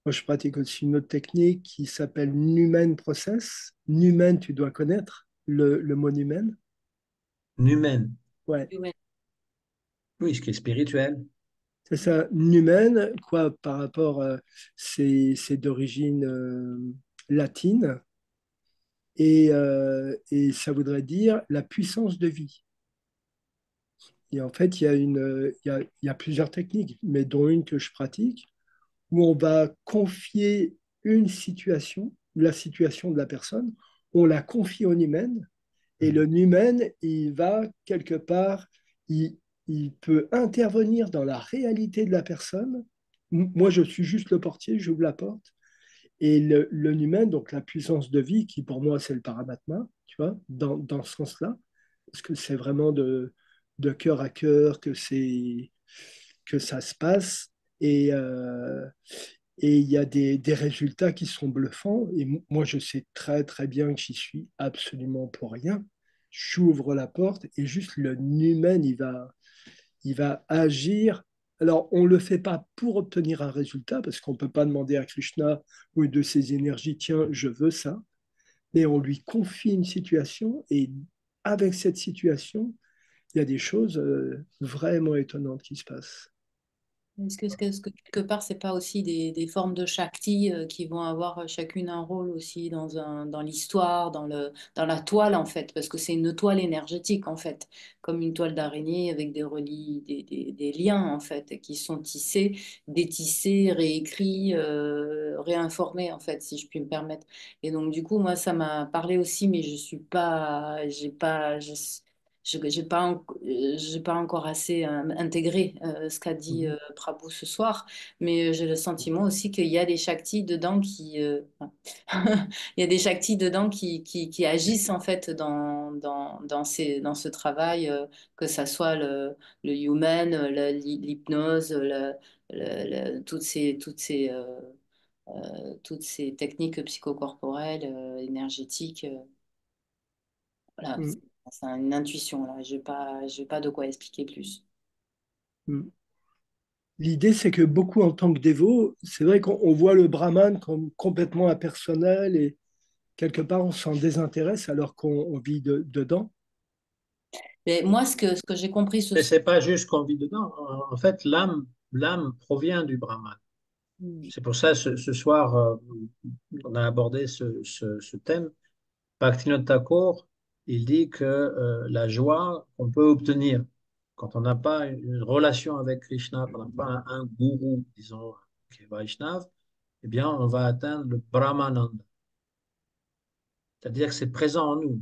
moi, je pratique aussi une autre technique qui s'appelle Numen Process. Numen, tu dois connaître le mot Numen. Humaine, Ouais, Ouais. oui, ce qui est spirituel. c'est ça. Numen, quoi, par rapport, c'est d'origine latine et ça voudrait dire la puissance de vie. Et en fait, il y a plusieurs techniques, mais dont une que je pratique, où on va confier une situation, la situation de la personne, on la confie au humaine, et le humaine, il va quelque part, il, il peut intervenir dans la réalité de la personne. Moi, je suis juste le portier, j'ouvre la porte, et le humaine, donc la puissance de vie, qui pour moi, c'est le paramatma, tu vois, dans ce sens-là, parce que c'est vraiment de cœur à cœur que ça se passe. Et, et il y a des résultats qui sont bluffants. Et moi, je sais très, très bien que j'y suis absolument pour rien. J'ouvre la porte et juste le humain, il va agir. Alors, on ne le fait pas pour obtenir un résultat, parce qu'on ne peut pas demander à Krishna ou de ses énergies, tiens, je veux ça. Mais on lui confie une situation et avec cette situation, il y a des choses vraiment étonnantes qui se passent. Est-ce que quelque part, c'est pas aussi des formes de Shakti qui vont avoir chacune un rôle aussi dans l'histoire, dans la toile en fait, parce que c'est une toile énergétique en fait, comme une toile d'araignée avec des liens en fait qui sont tissés, détissés, réécrits, réinformés en fait, si je puis me permettre. Et donc du coup, moi, ça m'a parlé aussi, mais je suis pas, j'ai pas, je j'ai pas encore assez intégré ce qu'a dit Mhm. Prabhu ce soir, mais j'ai le sentiment aussi qu'il y a des Shaktis dedans il y a des Shaktis dedans qui agissent en fait dans ce travail, que ça soit le human, l'hypnose, toutes ces techniques psychocorporelles, énergétiques. Voilà, Mm, c'est une intuition là. J'ai pas de quoi expliquer plus. mm. L'idée, c'est que beaucoup, en tant que dévot, c'est vrai qu'on voit le brahman comme complètement impersonnel et quelque part, on s'en désintéresse alors qu'on vit dedans. Mais moi, ce que j'ai compris ce Mais soir, c'est pas juste qu'on vit dedans. En fait, l'âme provient du Brahman. C'est pour ça, ce soir, on a abordé ce thème. Bhaktivinoda Thakur, il dit que la joie qu'on peut obtenir quand on n'a pas une relation avec Krishna, quand on n'a pas un gourou, disons, qui est Vaishnav, eh bien, on va atteindre le Brahmananda. C'est-à-dire que c'est présent en nous.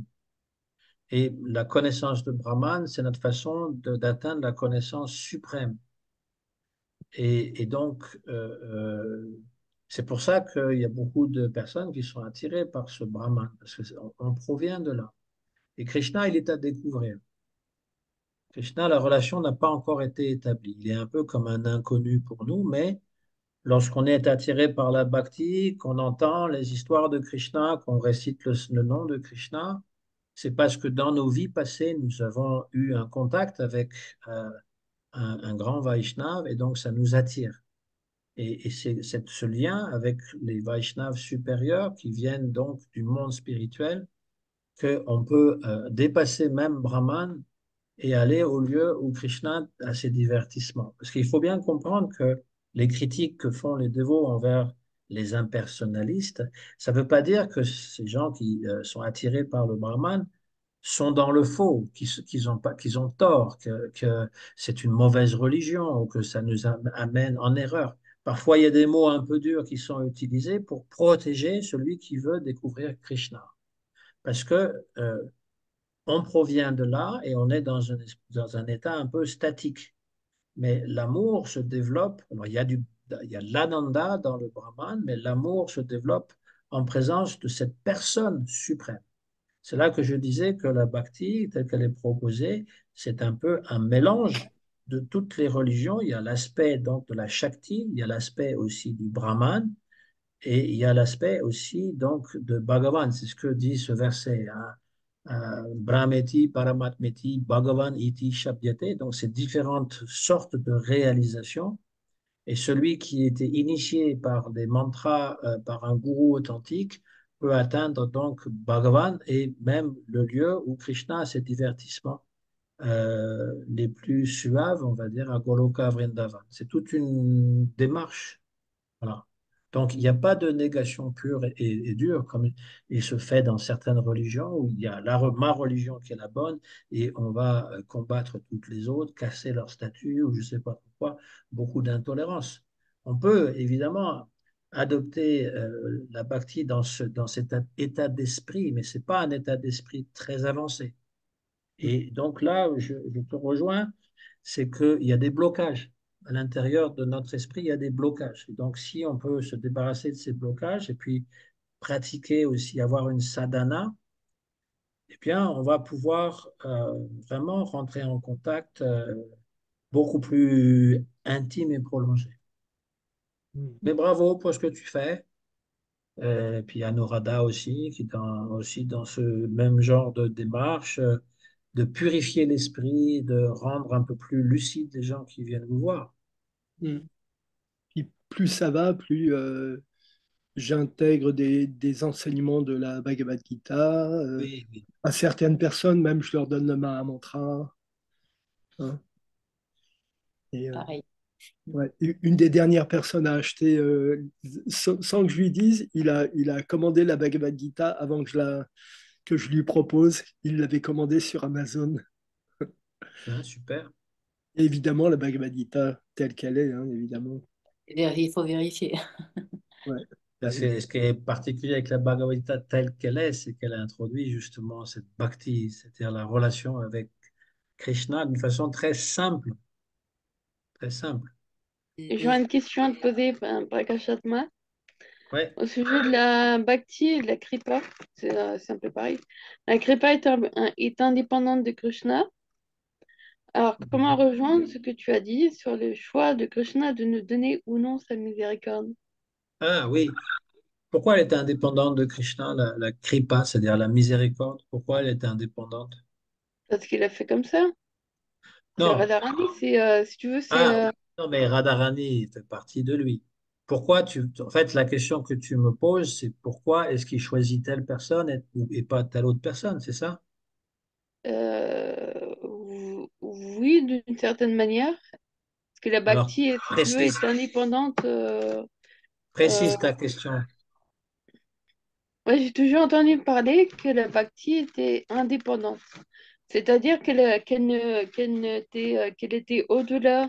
Et la connaissance de Brahman, c'est notre façon d'atteindre la connaissance suprême. Et donc, c'est pour ça qu'il y a beaucoup de personnes qui sont attirées par ce Brahman, parce qu'on provient de là. Et Krishna, il est à découvrir. Krishna, la relation n'a pas encore été établie. Il est un peu comme un inconnu pour nous, mais lorsqu'on est attiré par la bhakti, qu'on entend les histoires de Krishna, qu'on récite le nom de Krishna, c'est parce que dans nos vies passées, nous avons eu un contact avec un grand Vaishnav et donc ça nous attire. Et c'est ce lien avec les Vaishnavas supérieurs qui viennent donc du monde spirituel qu'on peut dépasser même Brahman et aller au lieu où Krishna a ses divertissements. Parce qu'il faut bien comprendre que les critiques que font les dévots envers les impersonnalistes, ça ne veut pas dire que ces gens qui sont attirés par le Brahman sont dans le faux, qu'ils ont pas, qu'ils ont tort, que c'est une mauvaise religion ou que ça nous amène en erreur. Parfois, il y a des mots un peu durs qui sont utilisés pour protéger celui qui veut découvrir Krishna. Parce que on provient de là et on est dans un état un peu statique. Mais l'amour se développe, alors il y a l'ananda dans le Brahman, mais l'amour se développe en présence de cette personne suprême. C'est là que je disais que la bhakti, telle qu'elle est proposée, c'est un peu un mélange de toutes les religions. Il y a l'aspect donc de la Shakti, il y a l'aspect aussi du Brahman, et il y a l'aspect aussi donc de Bhagavan. C'est ce que dit ce verset, hein. Brahmeti, Paramatmeti, Bhagavan iti Shabdyate. Donc, c'est différentes sortes de réalisations. Et celui qui était initié par des mantras, par un gourou authentique, peut atteindre donc Bhagavan et même le lieu où Krishna a ses divertissements les plus suaves, on va dire, à Goloka Vrindavan. C'est toute une démarche. Voilà. Donc, il n'y a pas de négation pure et dure, comme il se fait dans certaines religions, où il y a ma religion qui est la bonne, et on va combattre toutes les autres, casser leur statut, ou je ne sais pas pourquoi, beaucoup d'intolérance. On peut évidemment adopter la bhakti dans cet état d'esprit, mais ce n'est pas un état d'esprit très avancé. Et donc là, je te rejoins, c'est qu'il y a des blocages. À l'intérieur de notre esprit, il y a des blocages. Et donc, si on peut se débarrasser de ces blocages et puis pratiquer aussi, avoir une sadhana, eh bien, on va pouvoir vraiment rentrer en contact beaucoup plus intime et prolongé. Mm. Mais bravo pour ce que tu fais. Et puis Anuradha aussi, qui est aussi dans ce même genre de démarche, de purifier l'esprit, de rendre un peu plus lucide les gens qui viennent vous voir. Mm. Puis plus ça va, plus j'intègre des enseignements de la Bhagavad Gita. Oui, oui. À certaines personnes, même, je leur donne le Mahamantra, hein. Et, Pareil. ouais, une des dernières personnes à acheter, sans que je lui dise, il a commandé la Bhagavad Gita avant que je lui propose. Il l'avait commandé sur Amazon. Hein, super. Et évidemment, la Bhagavad Gita telle qu'elle est, hein, évidemment. Il faut vérifier. Ouais. Parce que ce qui est particulier avec la Bhagavad Gita telle qu'elle est, c'est qu'elle a introduit justement cette bhakti, c'est-à-dire la relation avec Krishna d'une façon très simple, très simple. J'aurais une question à te poser, Prakashat Ma, Ouais. au sujet de la Bhakti et de la Kripa. C'est un peu pareil. La Kripa est indépendante de Krishna. Alors, comment rejoindre ce que tu as dit sur le choix de Krishna de nous donner ou non sa miséricorde? Ah oui. Pourquoi elle est indépendante de Krishna, la kripa, c'est-à-dire la miséricorde? Pourquoi elle est indépendante? Parce qu'il a fait comme ça. C'est Non. Radharani, si tu veux, c'est Ah, non, mais Radharani fait partie de lui. En fait, la question que tu me poses, c'est pourquoi est-ce qu'il choisit telle personne et pas telle autre personne, c'est ça? oui, d'une certaine manière. Parce que la Alors, Bhakti, si tu veux, précise, est indépendante. Euh, précise ta question. Moi, j'ai toujours entendu parler que la Bhakti était indépendante. C'est-à-dire qu'elle était au-delà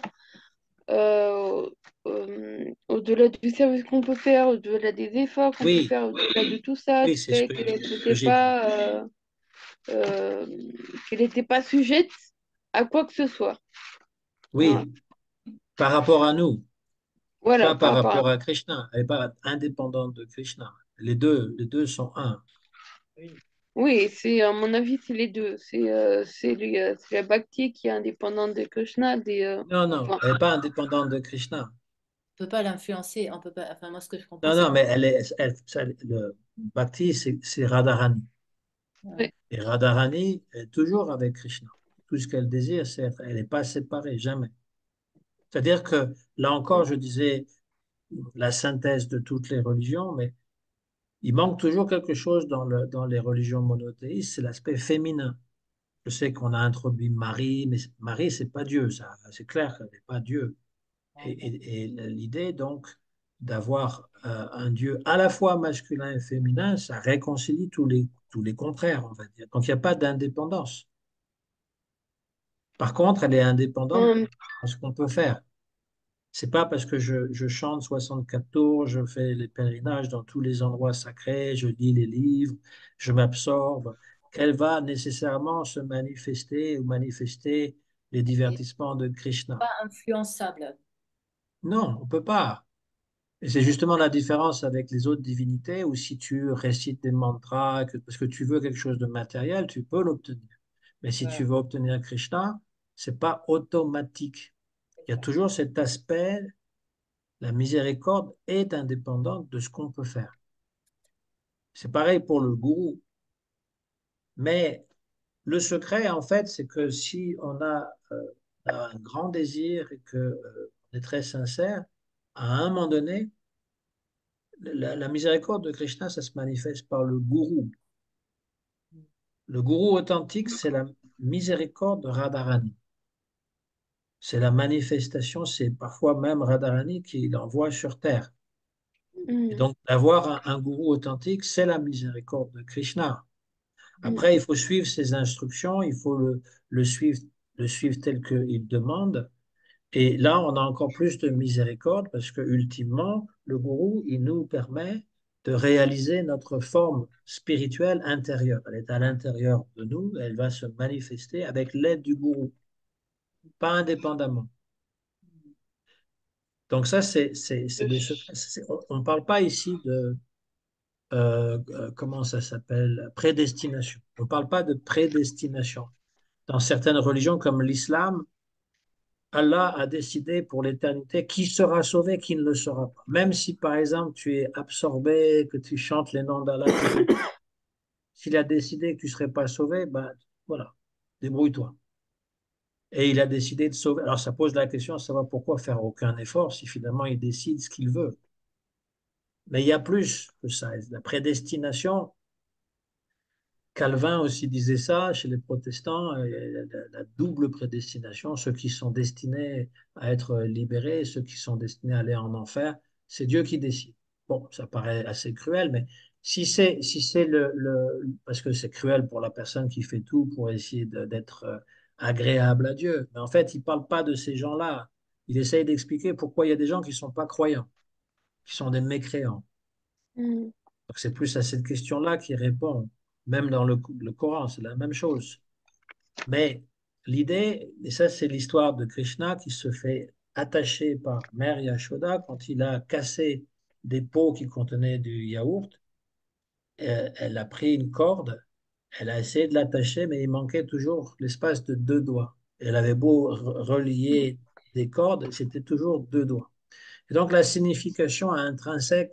au-delà du service qu'on peut faire, au-delà des efforts qu'on peut Oui, faire, au-delà de tout ça, oui, tu sais, qu'elle c'est ce que n'était j'ai dit. euh, qu'elle n'était pas sujette à quoi que ce soit. Voilà, Oui, par rapport à nous, voilà pas par par rapport à... rapport à Krishna. Elle n'est pas indépendante de Krishna. Les deux sont un. Oui, à mon avis, c'est les deux. C'est la Bhakti qui est indépendante de Krishna. Non, non, Enfin, elle n'est pas indépendante de Krishna. On peut pas l'influencer. On peut pas. Enfin, moi, ce que je comprends, Non, c'est non, qu'on. mais le Bhakti, c'est Radharani. ouais. Et Radharani est toujours avec Krishna. Tout ce qu'elle désire, c'est être. Elle n'est pas séparée, jamais. C'est-à-dire que, là encore, je disais la synthèse de toutes les religions, mais il manque toujours quelque chose dans les religions monothéistes, c'est l'aspect féminin. Je sais qu'on a introduit Marie, mais Marie, c'est pas Dieu, ça. C'est clair qu'elle n'est pas Dieu. Et l'idée, donc, d'avoir un Dieu à la fois masculin et féminin, ça réconcilie tous les contraires, on va dire. Donc, il n'y a pas d'indépendance. Par contre, elle est indépendante Euh, dans ce qu'on peut faire. C'est pas parce que je chante 64 tours, je fais les pèlerinages dans tous les endroits sacrés, je lis les livres, je m'absorbe, qu'elle va nécessairement se manifester ou manifester les C'est divertissements de Krishna. pas influençable. Non, on peut pas. Et c'est justement la différence avec les autres divinités où si tu récites des mantras, parce que tu veux quelque chose de matériel, tu peux l'obtenir. Mais si tu Voilà. veux obtenir Krishna, c'est pas automatique. Il y a toujours cet aspect, la miséricorde est indépendante de ce qu'on peut faire. C'est pareil pour le gourou. Mais le secret, en fait, c'est que si on a un grand désir et que, on est très sincère, à un moment donné, la miséricorde de Krishna, ça se manifeste par le gourou. Le gourou authentique, c'est la miséricorde de Radharani. C'est la manifestation, c'est parfois même Radharani qui l'envoie sur terre. Et mm, donc, d'avoir un gourou authentique, c'est la miséricorde de Krishna. mm, Après, il faut suivre ses instructions, il faut le suivre, le suivre tel qu'il demande. Et là, on a encore plus de miséricorde parce que, ultimement, le gourou, il nous permet de réaliser notre forme spirituelle intérieure. Elle est à l'intérieur de nous, elle va se manifester avec l'aide du gourou, pas indépendamment. Donc ça, c'est des secrets. On ne parle pas ici de, comment ça s'appelle, prédestination. On ne parle pas de prédestination. Dans certaines religions comme l'islam, Allah a décidé pour l'éternité qui sera sauvé, qui ne le sera pas. Même si, par exemple, tu es absorbé, que tu chantes les noms d'Allah toute la nuit, s'il a décidé que tu ne serais pas sauvé, ben voilà, débrouille-toi. Et il a décidé de sauver. Alors ça pose la question à savoir pourquoi faire aucun effort si finalement il décide ce qu'il veut. Mais il y a plus que ça. La prédestination, Calvin aussi disait ça chez les protestants, la double prédestination, ceux qui sont destinés à être libérés et ceux qui sont destinés à aller en enfer, c'est Dieu qui décide. Bon, ça paraît assez cruel, mais si c'est parce que c'est cruel pour la personne qui fait tout pour essayer d'être agréable à Dieu. Mais en fait, il ne parle pas de ces gens-là. Il essaye d'expliquer pourquoi il y a des gens qui ne sont pas croyants, qui sont des mécréants. mm, Donc c'est plus à cette question-là qu'il répond. Même dans le Coran, c'est la même chose. Mais l'idée, et ça c'est l'histoire de Krishna qui se fait attacher par Mère Yashoda quand il a cassé des pots qui contenaient du yaourt. Elle a pris une corde, elle a essayé de l'attacher, mais il manquait toujours l'espace de deux doigts. Elle avait beau relier des cordes, c'était toujours deux doigts. Et donc la signification intrinsèque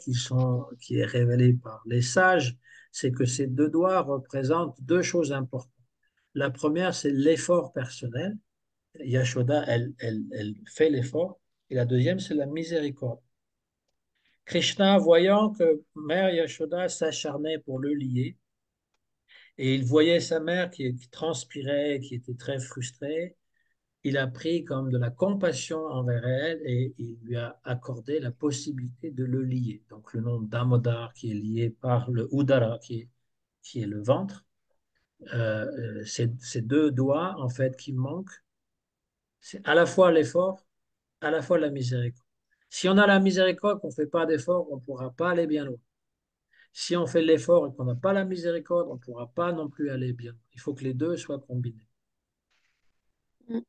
qui est révélée par les sages, c'est que ces deux doigts représentent deux choses importantes. La première, c'est l'effort personnel. Yashoda, elle fait l'effort. Et la deuxième, c'est la miséricorde. Krishna, voyant que mère Yashoda s'acharnait pour le lier, et il voyait sa mère qui transpirait, qui était très frustrée, il a pris comme de la compassion envers elle et il lui a accordé la possibilité de le lier. Donc le nom Damodar qui est lié par le Udara qui est le ventre, ces deux doigts en fait qui manquent, c'est à la fois l'effort, à la fois la miséricorde. Si on a la miséricorde, qu'on ne fait pas d'effort, on ne pourra pas aller bien loin. Si on fait l'effort et qu'on n'a pas la miséricorde, on ne pourra pas non plus aller bien loin. Il faut que les deux soient combinés. mm,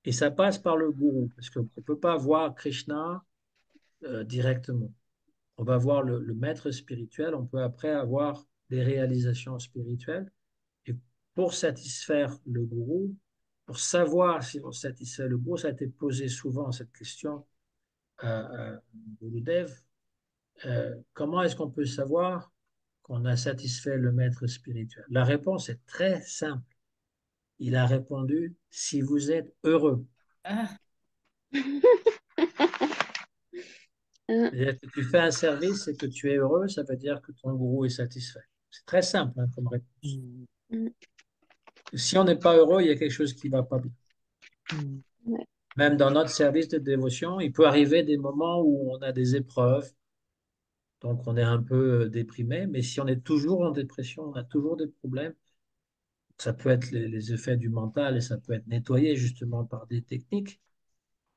Et ça passe par le gourou, parce qu'on ne peut pas voir Krishna directement. On va voir le maître spirituel, on peut après avoir des réalisations spirituelles. Et pour satisfaire le gourou, pour savoir si on satisfait le gourou, ça a été posé souvent cette question à Gurudev. Comment est-ce qu'on peut savoir qu'on a satisfait le maître spirituel? La réponse est très simple. Il a répondu, si vous êtes heureux. Ah, C'est-à-dire que tu fais un service et que tu es heureux, ça veut dire que ton gourou est satisfait. C'est très simple hein, comme réponse. mm, Si on n'est pas heureux, il y a quelque chose qui ne va pas bien. Mm. ouais. Même dans notre service de dévotion, il peut arriver des moments où on a des épreuves, donc on est un peu déprimé, mais si on est toujours en dépression, on a toujours des problèmes. Ça peut être les effets du mental et ça peut être nettoyé justement par des techniques,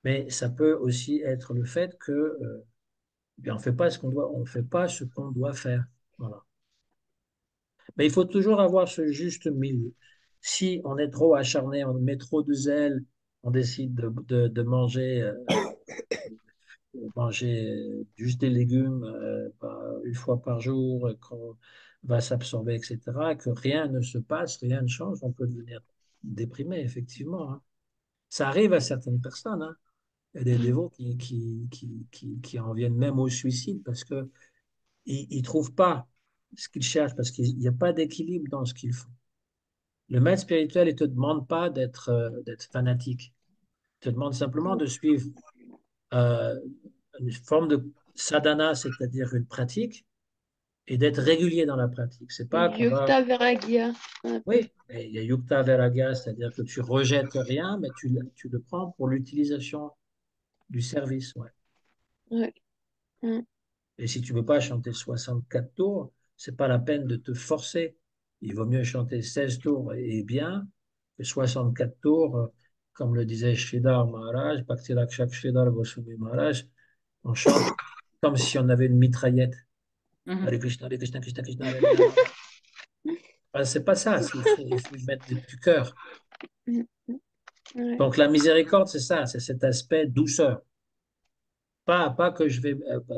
mais ça peut aussi être le fait que bien, on fait pas ce qu'on doit, on fait pas ce qu'on doit faire. Voilà. Mais il faut toujours avoir ce juste milieu. Si on est trop acharné, on met trop de zèle, on décide de manger juste des légumes une fois par jour, qu'on va s'absorber, etc., que rien ne se passe, rien ne change, on peut devenir déprimé, effectivement, hein. Ça arrive à certaines personnes, hein. Il y a des dévots qui en viennent même au suicide parce qu'ils ne trouvent pas ce qu'ils cherchent, parce qu'il n'y a pas d'équilibre dans ce qu'ils font. Le maître spirituel, il ne te demande pas d'être fanatique. Il te demande simplement de suivre euh, une forme de sadhana, c'est-à-dire une pratique, et d'être régulier dans la pratique. C'est pas qu'on va. Yukta Viragia, on appelle. Oui, mais il y a yukta veraga, c'est-à-dire que tu rejettes rien, mais tu le prends pour l'utilisation du service. Ouais. Ouais. Mm. Et si tu veux pas chanter 64 tours, c'est pas la peine de te forcer. Il vaut mieux chanter 16 tours et bien que 64 tours, comme le disait Sridhar Maharaj, Bhakti Rakshak Sridhar Goswami Maharaj, on chante comme si on avait une mitraillette. Mhm. Hare Krishna, Krishna Krishna, Hare Hare, Hare Hare. Enfin, c'est pas ça, il faut y mettre du cœur. Mm. Ouais. Donc la miséricorde, c'est ça, c'est cet aspect douceur. Pas que je vais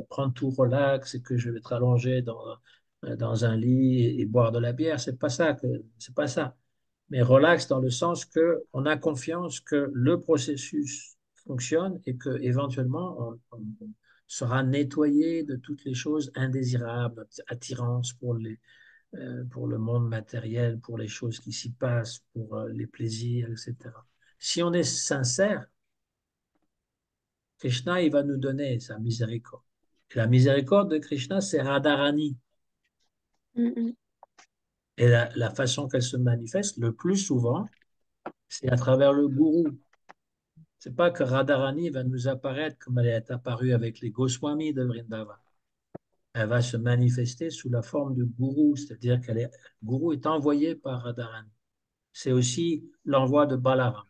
prendre tout relax et que je vais être allongé dans un lit et boire de la bière. C'est pas ça. Mais relax dans le sens que on a confiance que le processus fonctionne et que éventuellement on sera nettoyé de toutes les choses indésirables, attirances pour le monde matériel, pour les choses qui s'y passent, pour les plaisirs, etc. Si on est sincère, Krishna, il va nous donner sa miséricorde. Et la miséricorde de Krishna, c'est Radharani. Mm, mm. Et la façon qu'elle se manifeste le plus souvent, c'est à travers le gourou. C'est pas que Radharani va nous apparaître comme elle est apparue avec les Goswamis de Vrindavan. Elle va se manifester sous la forme de gourou, c'est-à-dire que le gourou est envoyé par Radharani. C'est aussi l'envoi de Balaram.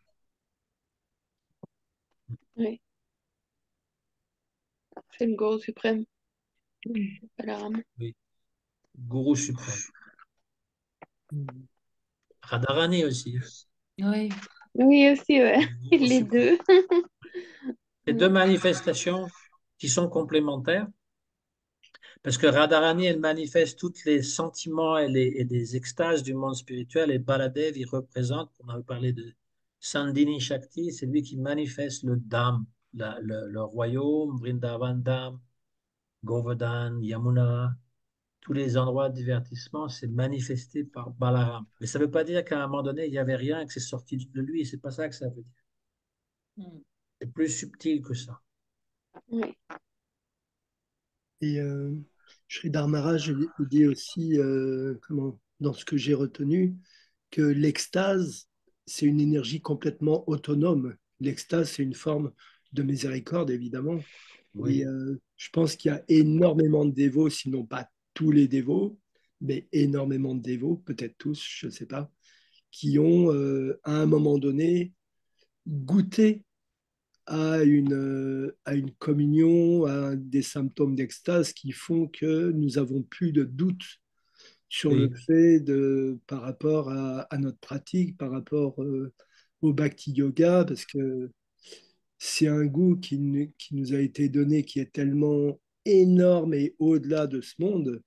Ouais. C'est le gourou suprême. Balaram. Oui, gourou suprême. Mm. Radharani aussi, hein. Oui. Oui, aussi, ouais. Le gourou Les suprême. deux. Ces deux manifestations qui sont complémentaires, parce que Radharani, elle manifeste tous les sentiments et les extases du monde spirituel, et Baladev, il représente, on avait parlé de Sandini Shakti, c'est lui qui manifeste le Dham, le royaume, Vrindavan Dham, Govardhan, Yamuna, tous les endroits de divertissement, c'est manifesté par Balaram. Mais ça ne veut pas dire qu'à un moment donné, il n'y avait rien, que c'est sorti de lui, c'est pas ça que ça veut dire. Mm. C'est plus subtil que ça. Ouais. Et Sridhar Maharaj dit aussi, dans ce que j'ai retenu, que l'extase, c'est une énergie complètement autonome. L'extase, c'est une forme de miséricorde, évidemment. Et Oui. je pense qu'il y a énormément de dévots, sinon pas tous les dévots, mais énormément de dévots, peut-être tous, je ne sais pas, qui ont, à un moment donné, goûté à une communion, à des symptômes d'extase qui font que nous avons plus de doute sur le Oui. fait par rapport à notre pratique, par rapport au bhakti yoga, parce que c'est un goût qui nous a été donné qui est tellement énorme et au-delà de ce monde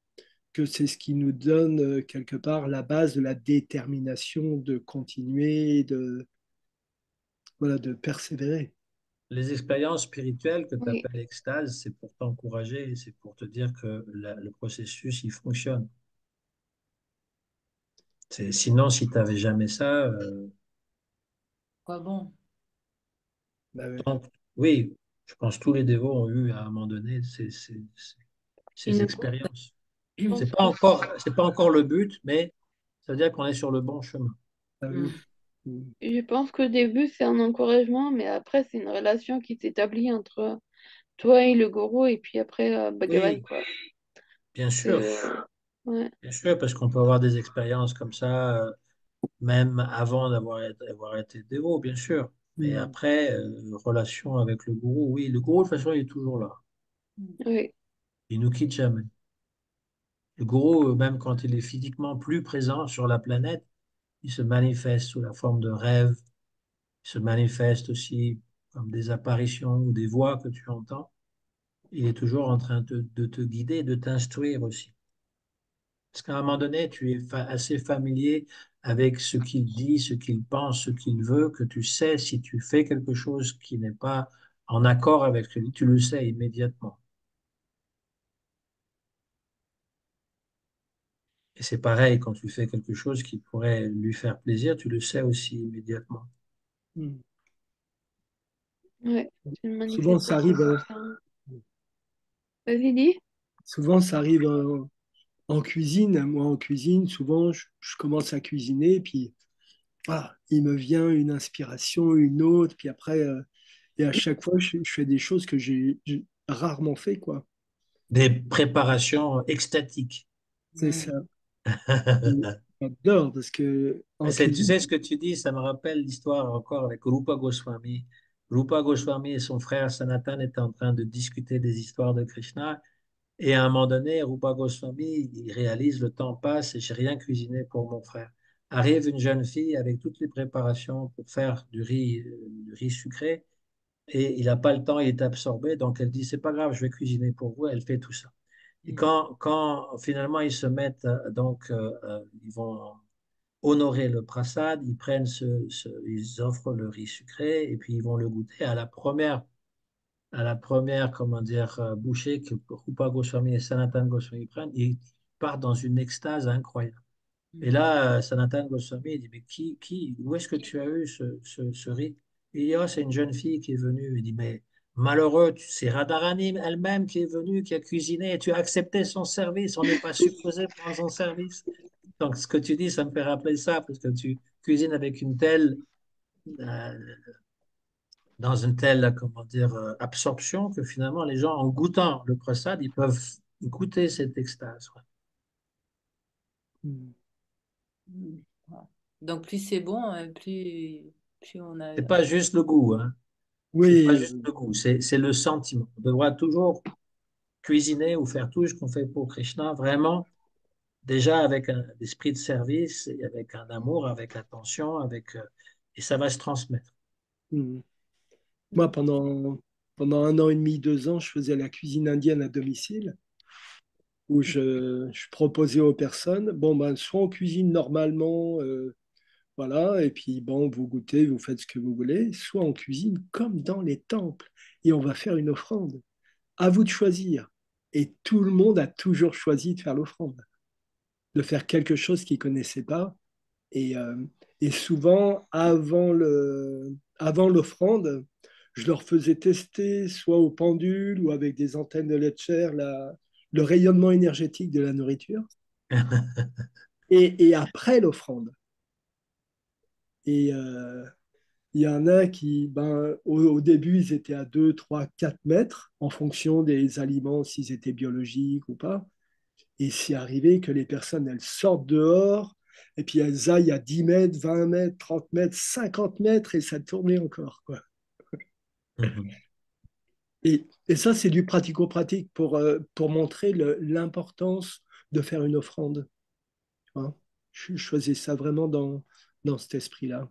que c'est ce qui nous donne quelque part la base de la détermination de continuer, voilà, de persévérer. Les expériences spirituelles que tu Oui. appelles extase, c'est pour t'encourager, et c'est pour te dire que le processus, il fonctionne. Sinon, si tu n'avais jamais ça, Quoi bon? Bah ouais. donc, oui, je pense que tous les dévots ont eu à un moment donné ces Une goutte. expériences. Je pense C'est pas encore le but, mais ça veut dire qu'on est sur le bon chemin. Ah oui. Mm. Mm. Je pense qu'au début, c'est un encouragement, mais après, c'est une relation qui s'établit entre toi et le gourou, et puis après, Bhagavan, Oui, quoi. bien sûr. C'est, ouais, Bien sûr, parce qu'on peut avoir des expériences comme ça, même avant avoir été dévot, bien sûr. Mais Mm. après, relation avec le gourou, oui, le gourou, de toute façon, il est toujours là. ouais, Il nous quitte jamais. Le gourou, même quand il est physiquement plus présent sur la planète, il se manifeste sous la forme de rêves, il se manifeste aussi comme des apparitions ou des voix que tu entends. Il est toujours en train de te guider, de t'instruire aussi. Parce qu'à un moment donné, tu es assez familier avec ce qu'il dit, ce qu'il pense, ce qu'il veut, que tu sais si tu fais quelque chose qui n'est pas en accord avec lui, tu le sais immédiatement. Et c'est pareil quand tu fais quelque chose qui pourrait lui faire plaisir, tu le sais aussi immédiatement. Mm. ouais, c'est une Souvent, ça manifestation arrive, comme ça. Vas-y, dis. souvent, ça arrive en cuisine. Moi, en cuisine, souvent, je commence à cuisiner, puis il me vient une inspiration, une autre, puis après, et à chaque fois, je fais des choses que j'ai rarement fait, quoi. Des préparations extatiques. C'est ça. J'adore parce que en Tu cuisine, sais ce que tu dis, ça me rappelle l'histoire encore avec Rupa Goswami. Rupa Goswami et son frère Sanatan étaient en train de discuter des histoires de Krishna. Et à un moment donné, Rupa Goswami, il réalise le temps passe et j'ai rien cuisiné pour mon frère. Arrive une jeune fille avec toutes les préparations pour faire du riz sucré et il n'a pas le temps, il est absorbé. Donc elle dit, c'est pas grave, je vais cuisiner pour vous. Elle fait tout ça. Et quand finalement ils se mettent, ils vont honorer le prasad, ils prennent ils offrent le riz sucré et puis ils vont le goûter à la première, comment dire, bouchée que Rupa Goswami et Sanatan Goswami prennent, ils partent dans une extase incroyable. Et là, Sanatan Goswami dit, mais où est-ce que tu as eu ce riz? Il dit, oh, c'est une jeune fille qui est venue. Il dit, mais malheureux, c'est Radharani elle-même qui est venue, qui a cuisiné, et tu as accepté son service, on n'est pas supposé prendre son service. Donc, ce que tu dis, ça me fait rappeler ça, parce que tu cuisines avec euh, dans une telle, comment dire, absorption que finalement, les gens, en goûtant le prasad, ils peuvent goûter cette extase. Ouais. mm. Mm. Voilà. Donc plus c'est bon, plus on a. C'est pas juste le goût, hein. C'est pas Oui, juste le goût, c'est le sentiment. On devra toujours cuisiner ou faire tout ce qu'on fait pour Krishna, vraiment, déjà avec un esprit de service, et avec un amour, avec attention, et ça va se transmettre. mm. Moi, pendant 1 an et demi, 2 ans, je faisais la cuisine indienne à domicile, où je proposais aux personnes, bon, ben, soit on cuisine normalement, voilà, et puis bon, vous goûtez, vous faites ce que vous voulez, soit on cuisine comme dans les temples, et on va faire une offrande. À vous de choisir. Et tout le monde a toujours choisi de faire l'offrande, de faire quelque chose qu'ils ne connaissaient pas. Et, euh, et souvent, avant l'offrande, je leur faisais tester, soit au pendule ou avec des antennes de lait de chair, le rayonnement énergétique de la nourriture. Et après l'offrande. Et il y en a qui, ben, au début, ils étaient à 2, 3, 4 mètres en fonction des aliments, s'ils étaient biologiques ou pas. Et c'est arrivé que les personnes, elles sortent dehors et puis elles aillent à 10 mètres, 20 mètres, 30 mètres, 50 mètres et ça tournait encore, quoi. Mhm. Et ça, c'est du pratico-pratique pour montrer l'importance de faire une offrande. Hein. Je faisais ça vraiment dans cet esprit-là.